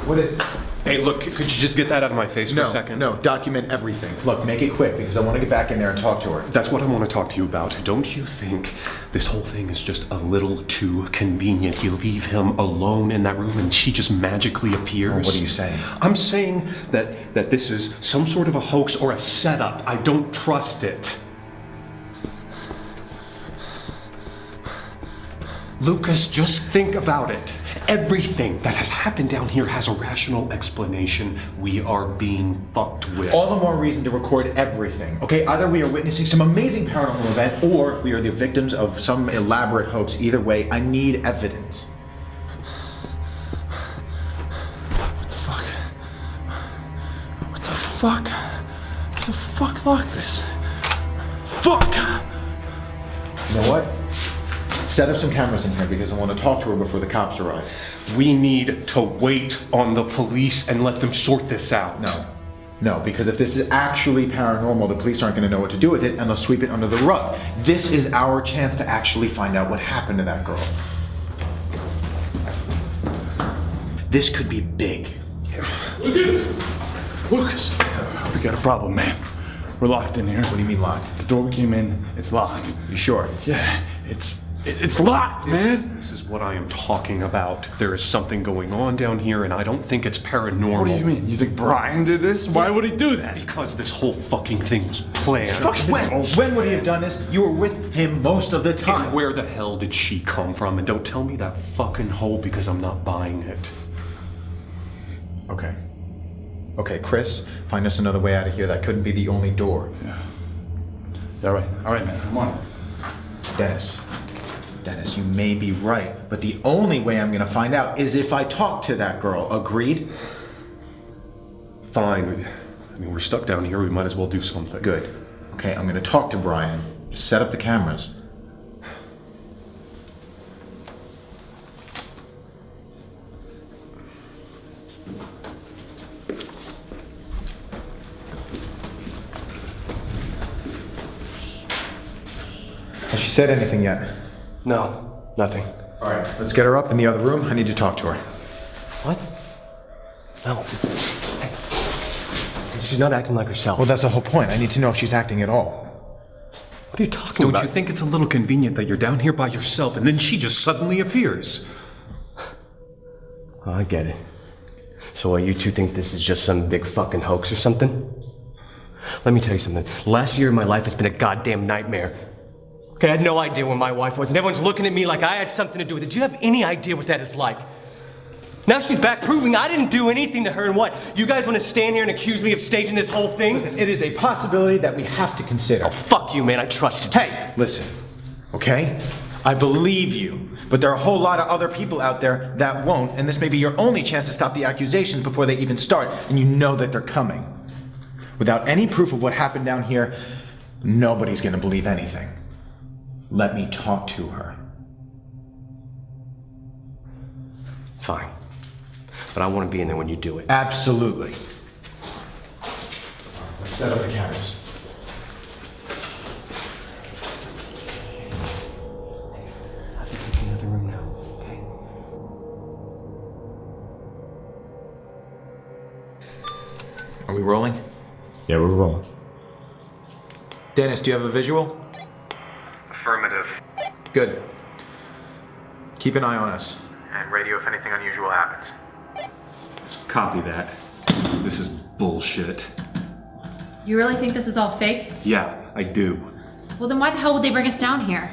Speaker 3: What is it?
Speaker 5: Hey, look, could you just get that out of my face for a second?
Speaker 3: No, document everything. Look, make it quick because I want to get back in there and talk to her.
Speaker 5: That's what I want to talk to you about. Don't you think this whole thing is just a little too convenient? You leave him alone in that room and she just magically appears?
Speaker 3: Well, what are you saying?
Speaker 5: I'm saying that this is some sort of a hoax or a setup. I don't trust it. Lucas, just think about it. Everything that has happened down here has a rational explanation. We are being fucked with.
Speaker 3: All the more reason to record everything, okay? Either we are witnessing some amazing paranormal event or we are the victims of some elaborate hoax. Either way, I need evidence.
Speaker 5: What the fuck? What the fuck locked this? Fuck!
Speaker 3: You know what? Set up some cameras in here because I want to talk to her before the cops arrive.
Speaker 5: We need to wait on the police and let them sort this out.
Speaker 3: No, because if this is actually paranormal, the police aren't going to know what to do with it and they'll sweep it under the rug. This is our chance to actually find out what happened to that girl. This could be big.
Speaker 13: Lucas! We got a problem, man. We're locked in here.
Speaker 3: What do you mean locked?
Speaker 13: The door we came in, it's locked.
Speaker 3: You sure?
Speaker 13: Yeah, it's locked, man.
Speaker 5: This is what I am talking about. There is something going on down here, and I don't think it's paranormal.
Speaker 13: What do you mean? You think Brian did this? Why would he do that?
Speaker 5: Because this whole fucking thing was planned.
Speaker 3: When would he have done this? You were with him most of the time.
Speaker 5: And where the hell did she come from? And don't tell me that fucking hole because I'm not buying it.
Speaker 3: Okay. Okay, Chris, find us another way out of here. That couldn't be the only door.
Speaker 13: Yeah. All right, man. I'm on it.
Speaker 3: Dennis, you may be right, but the only way I'm gonna find out is if I talk to that girl. Agreed?
Speaker 5: Fine. I mean, we're stuck down here. We might as well do something.
Speaker 3: Good. Okay, I'm gonna talk to Brian. Just set up the cameras. Has she said anything yet?
Speaker 5: No, nothing.
Speaker 3: All right, let's get her up in the other room. I need to talk to her.
Speaker 2: What? No. Hey. She's not acting like herself.
Speaker 3: Well, that's the whole point. I need to know if she's acting at all.
Speaker 2: What are you talking about?
Speaker 5: Don't you think it's a little convenient that you're down here by yourself and then she just suddenly appears?
Speaker 2: Oh, I get it. So you two think this is just some big fucking hoax or something? Let me tell you something. Last year of my life has been a goddamn nightmare. Okay, I had no idea where my wife was, and everyone's looking at me like I had something to do with it. Do you have any idea what that is like? Now she's back proving I didn't do anything to her, and what? You guys want to stand here and accuse me of staging this whole thing?
Speaker 3: Listen, it is a possibility that we have to consider.
Speaker 2: Oh, fuck you, man. I trusted you.
Speaker 3: Hey, listen, okay? I believe you, but there are a whole lot of other people out there that won't, and this may be your only chance to stop the accusations before they even start, and you know that they're coming. Without any proof of what happened down here, nobody's gonna believe anything. Let me talk to her.
Speaker 2: Fine. But I want to be in there when you do it.
Speaker 3: Absolutely. Let's set up the cameras.
Speaker 2: I think we can in the other room now, okay?
Speaker 3: Are we rolling?
Speaker 2: Yeah, we're rolling.
Speaker 3: Dennis, do you have a visual? Affirmative. Good. Keep an eye on us. And radio if anything unusual happens.
Speaker 5: Copy that. This is bullshit.
Speaker 14: You really think this is all fake?
Speaker 5: Yeah, I do.
Speaker 14: Well, then why the hell would they bring us down here?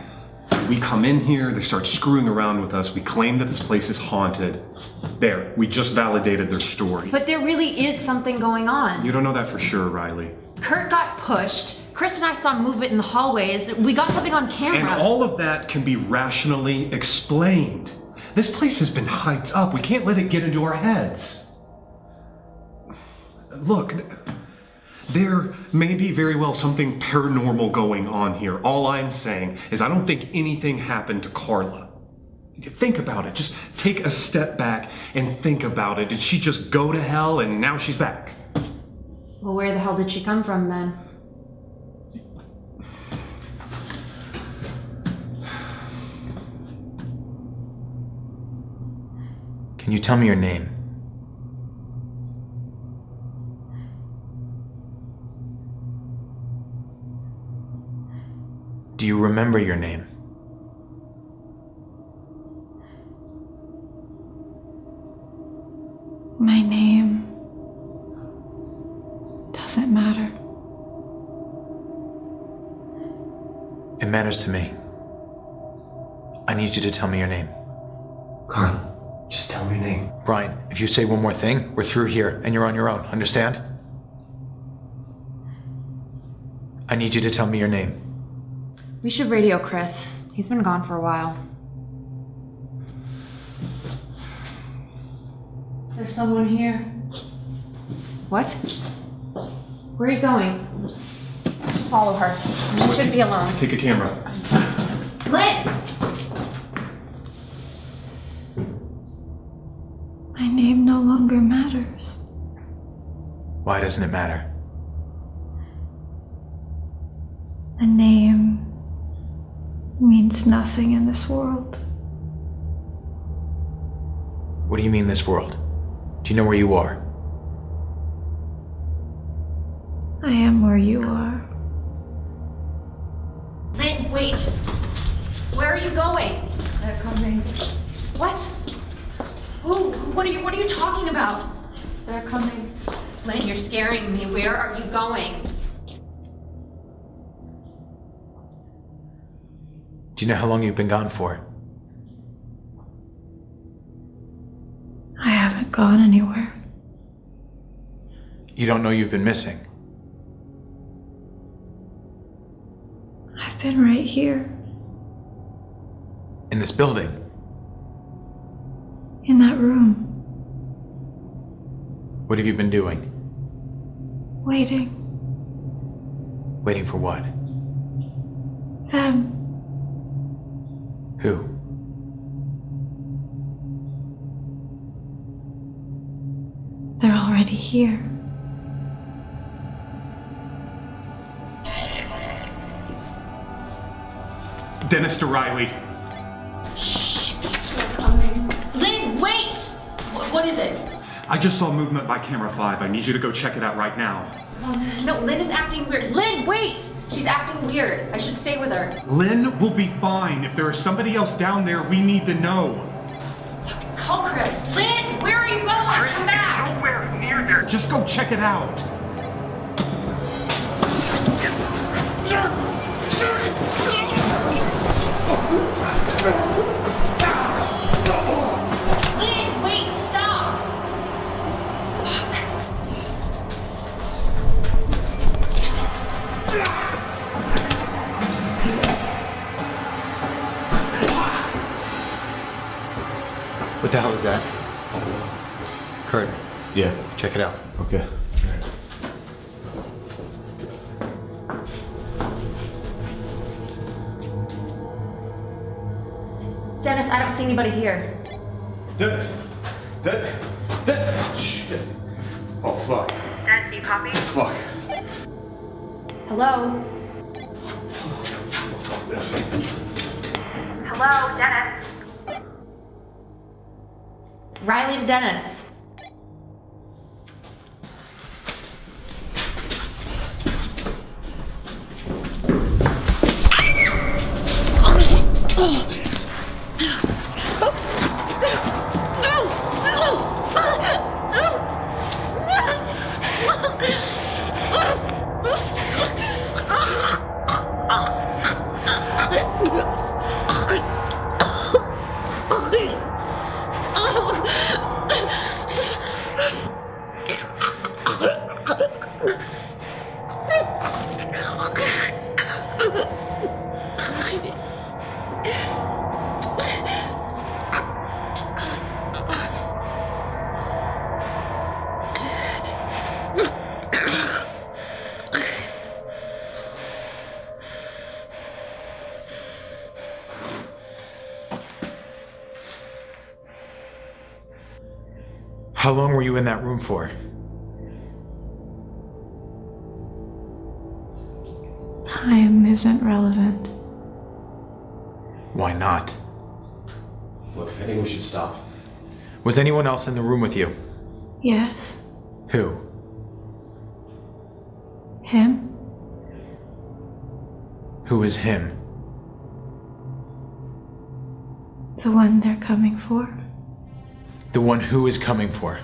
Speaker 5: We come in here, they start screwing around with us, we claim that this place is haunted. There, we just validated their story.
Speaker 14: But there really is something going on.
Speaker 5: You don't know that for sure, Riley.
Speaker 14: Kurt got pushed. Chris and I saw movement in the hallways. We got something on camera.
Speaker 5: And all of that can be rationally explained. This place has been hyped up. We can't let it get into our heads. Look, there may be very well something paranormal going on here. All I'm saying is I don't think anything happened to Carla. Think about it. Just take a step back and think about it. Did she just go to hell and now she's back?
Speaker 14: Well, where the hell did she come from then?
Speaker 3: Can you tell me your name? Do you remember your name?
Speaker 15: My name doesn't matter.
Speaker 3: It matters to me. I need you to tell me your name.
Speaker 12: Carl, just tell me your name.
Speaker 3: Brian, if you say one more thing, we're through here and you're on your own. Understand? I need you to tell me your name.
Speaker 14: We should radio Chris. He's been gone for a while. There's someone here. What? Where are you going? Follow her. She shouldn't be alone.
Speaker 5: Take a camera.
Speaker 14: Lynn!
Speaker 15: My name no longer matters.
Speaker 3: Why doesn't it matter?
Speaker 15: A name means nothing in this world.
Speaker 3: What do you mean, this world? Do you know where you are?
Speaker 15: I am where you are.
Speaker 14: Lynn, wait! Where are you going?
Speaker 15: They're coming.
Speaker 14: What? Who? What are you talking about?
Speaker 15: They're coming.
Speaker 14: Lynn, you're scaring me. Where are you going?
Speaker 3: Do you know how long you've been gone for?
Speaker 15: I haven't gone anywhere.
Speaker 3: You don't know you've been missing.
Speaker 15: I've been right here,
Speaker 3: In this building.
Speaker 15: in that room,
Speaker 3: What have you been doing?
Speaker 15: waiting.
Speaker 3: Waiting for what?
Speaker 15: Them.
Speaker 3: Who?
Speaker 15: They're already here.
Speaker 5: Dennis Riley.
Speaker 14: Lynn, wait! What is it?
Speaker 5: I just saw movement by camera 5. I need you to go check it out right now.
Speaker 14: No, Lynn is acting weird. Lynn, wait! She's acting weird. I should stay with her.
Speaker 5: Lynn will be fine. If there is somebody else down there, we need to know.
Speaker 14: Call Chris. Lynn, where are you going? Come back!
Speaker 5: Nowhere near there. Just go check it out.
Speaker 14: Lynn, wait, stop! Fuck.
Speaker 3: What the hell is that? Kurt.
Speaker 1: Yeah.
Speaker 3: Check it out.
Speaker 1: Okay.
Speaker 14: Dennis, I don't see anybody here.
Speaker 5: Dennis. Shit. Oh, fuck.
Speaker 6: Dennis, do you copy?
Speaker 5: Fuck.
Speaker 14: Hello?
Speaker 6: Hello, Dennis.
Speaker 14: Riley to Dennis.
Speaker 3: How long were you in that room for?
Speaker 15: Time isn't relevant.
Speaker 3: Why not?
Speaker 12: Look, I think we should stop.
Speaker 3: Was anyone else in the room with you?
Speaker 15: Yes.
Speaker 3: Who?
Speaker 15: Him?
Speaker 3: Who is him?
Speaker 15: The one they're coming for.
Speaker 3: The one who is coming for?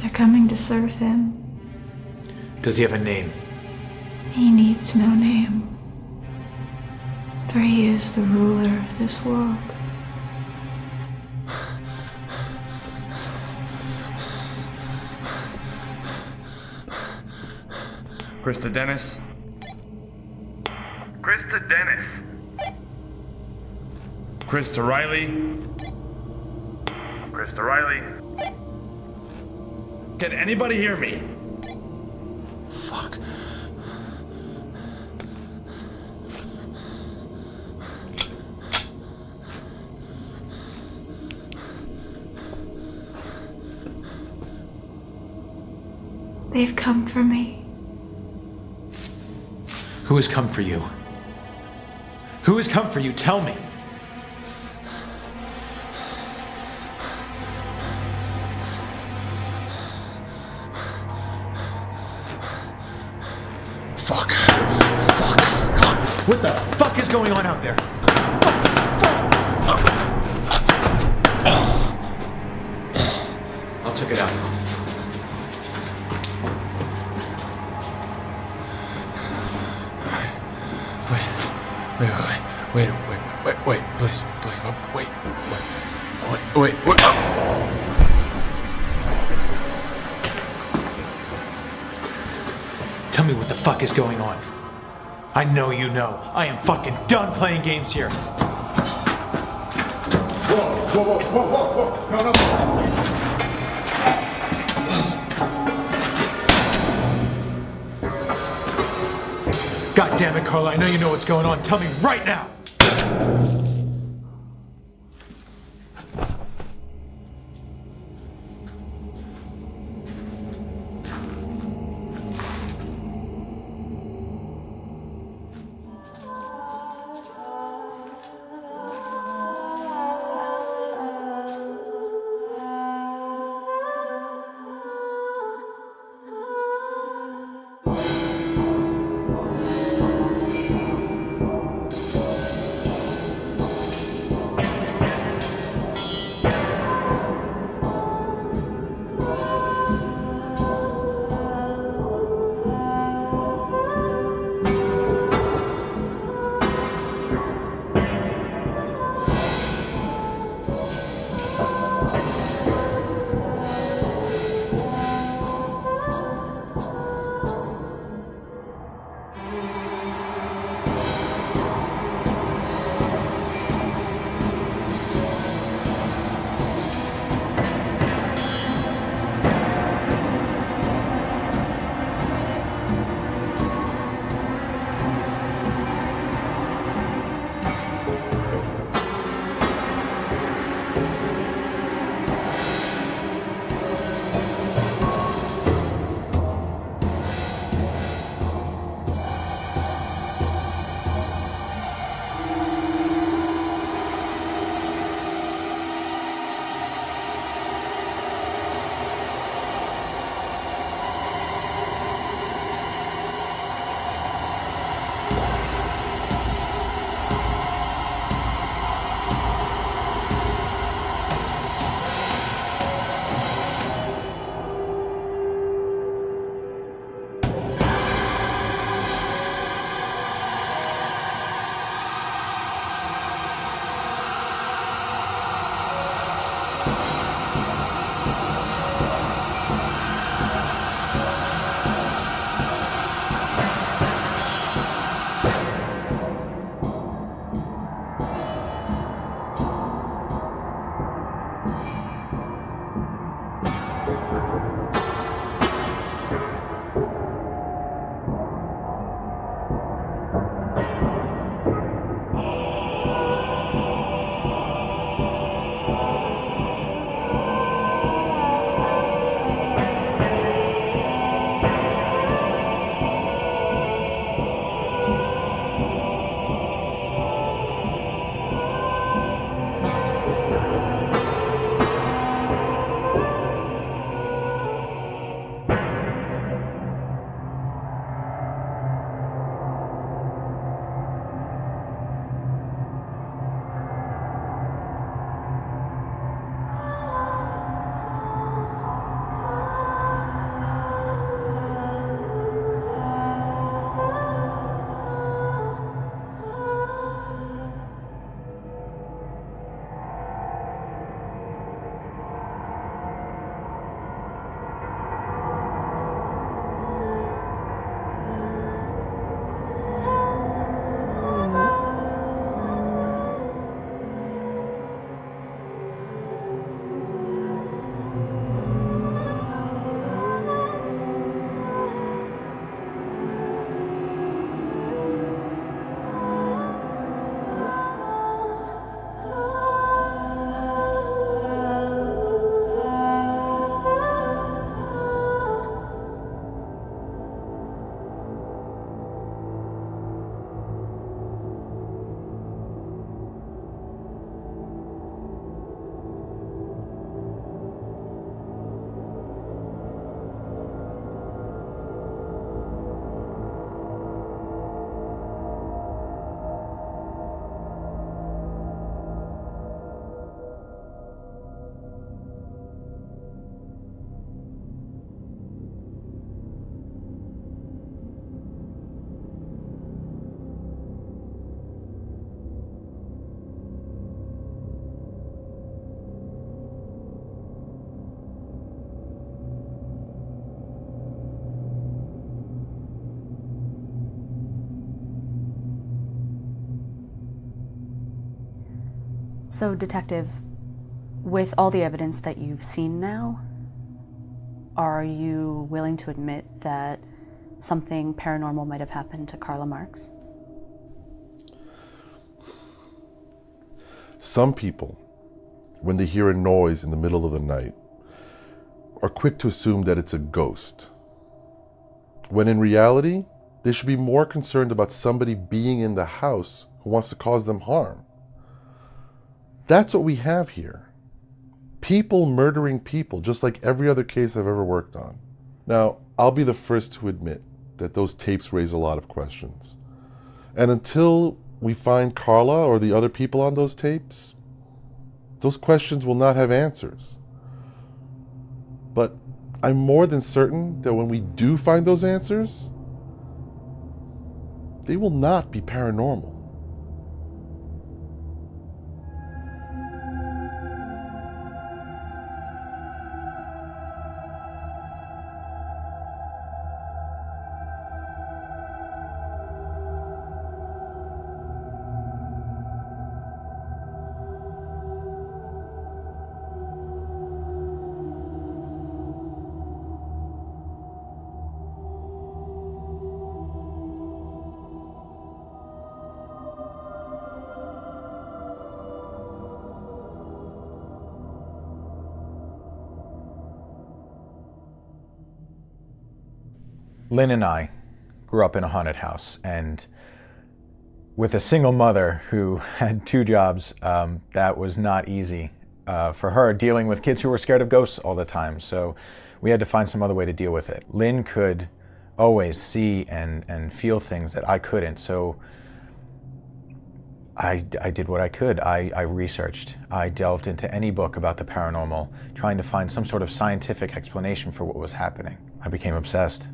Speaker 15: They're coming to serve him.
Speaker 3: Does he have a name?
Speaker 15: He needs no name. For he is the ruler of this world.
Speaker 5: Krista Dennis. Krista Dennis. Krista Riley. Krista Riley. Can anybody hear me? Fuck.
Speaker 15: They've come for me.
Speaker 3: Who has come for you? Who has come for you? Tell me. Fuck. Fuck. Fuck. What the fuck is going on out there? I'll check it out. Wait, please, wait. Tell me what the fuck is going on. I know you know. I am fucking done playing games here.
Speaker 5: Whoa. No.
Speaker 3: God damn it, Carla, I know you know what's going on. Tell me right now!
Speaker 20: So, Detective, with all the evidence that you've seen now, are you willing to admit that something paranormal might have happened to Carla Marks?
Speaker 4: Some people, when they hear a noise in the middle of the night, are quick to assume that it's a ghost, when in reality, they should be more concerned about somebody being in the house who wants to cause them harm. That's what we have here. People murdering people, just like every other case I've ever worked on. Now, I'll be the first to admit that those tapes raise a lot of questions. And until we find Carla or the other people on those tapes, those questions will not have answers. But I'm more than certain that when we do find those answers, they will not be paranormal.
Speaker 17: Lynn and I grew up in a haunted house, and with a single mother who had 2 jobs, that was not easy for her, dealing with kids who were scared of ghosts all the time. So we had to find some other way to deal with it. Lynn could always see and feel things that I couldn't, so I did what I could. I researched. I delved into any book about the paranormal, trying to find some sort of scientific explanation for what was happening. I became obsessed,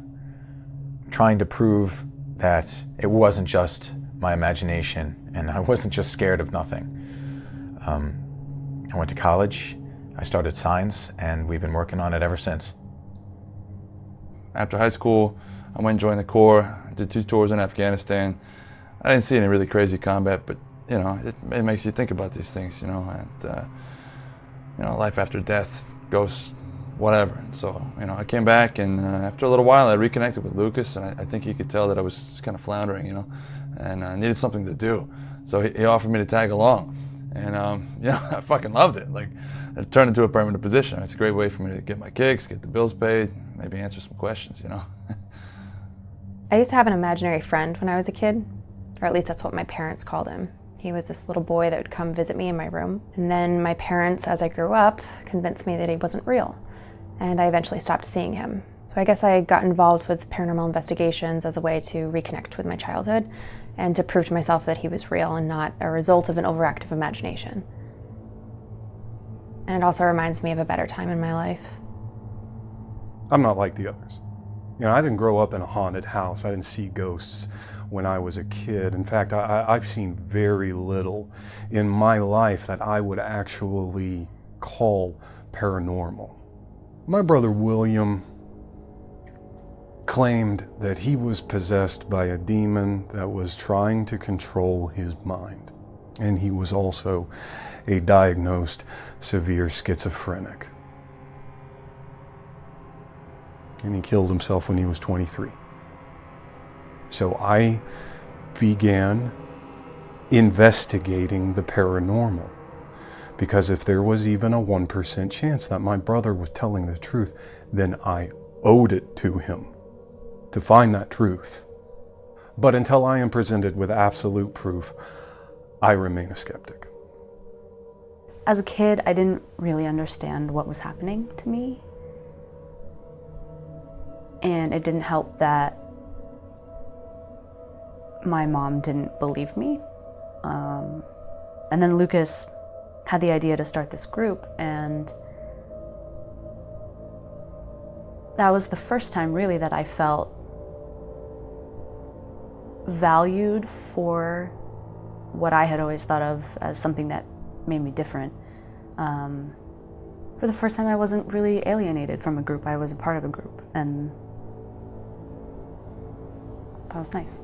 Speaker 17: trying to prove that it wasn't just my imagination and I wasn't just scared of nothing. I went to college, I started Signs, and we've been working on it ever since.
Speaker 18: After high school, I went and joined the Corps, did 2 tours in Afghanistan. I didn't see any really crazy combat, but you know, it makes you think about these things, you know, and you know, life after death, ghosts, whatever. So, you know, I came back, and after a little while I reconnected with Lucas, and I think he could tell that I was just kind of floundering, you know, and I needed something to do. So he offered me to tag along, and you know, I fucking loved it. Like, it turned into a permanent position. It's a great way for me to get my kicks, get the bills paid, maybe answer some questions, you know.
Speaker 8: I used to have an imaginary friend when I was a kid, or at least that's what my parents called him. He was this little boy that would come visit me in my room. And then my parents, as I grew up, convinced me that he wasn't real. And I eventually stopped seeing him. So I guess I got involved with paranormal investigations as a way to reconnect with my childhood and to prove to myself that he was real and not a result of an overactive imagination. And it also reminds me of a better time in my life.
Speaker 19: I'm not like the others. You know, I didn't grow up in a haunted house. I didn't see ghosts when I was a kid. In fact, I've seen very little in my life that I would actually call paranormal. My brother William claimed that he was possessed by a demon that was trying to control his mind. And he was also a diagnosed severe schizophrenic. And he killed himself when he was 23. So I began investigating the paranormal, because if there was even a 1% chance that my brother was telling the truth, then I owed it to him to find that truth. But until I am presented with absolute proof, I remain a skeptic.
Speaker 20: As a kid, I didn't really understand what was happening to me. And it didn't help that my mom didn't believe me. And then Lucas had the idea to start this group, and that was the first time really that I felt valued for what I had always thought of as something that made me different. For the first time, I wasn't really alienated from a group. I was a part of a group, and that was nice.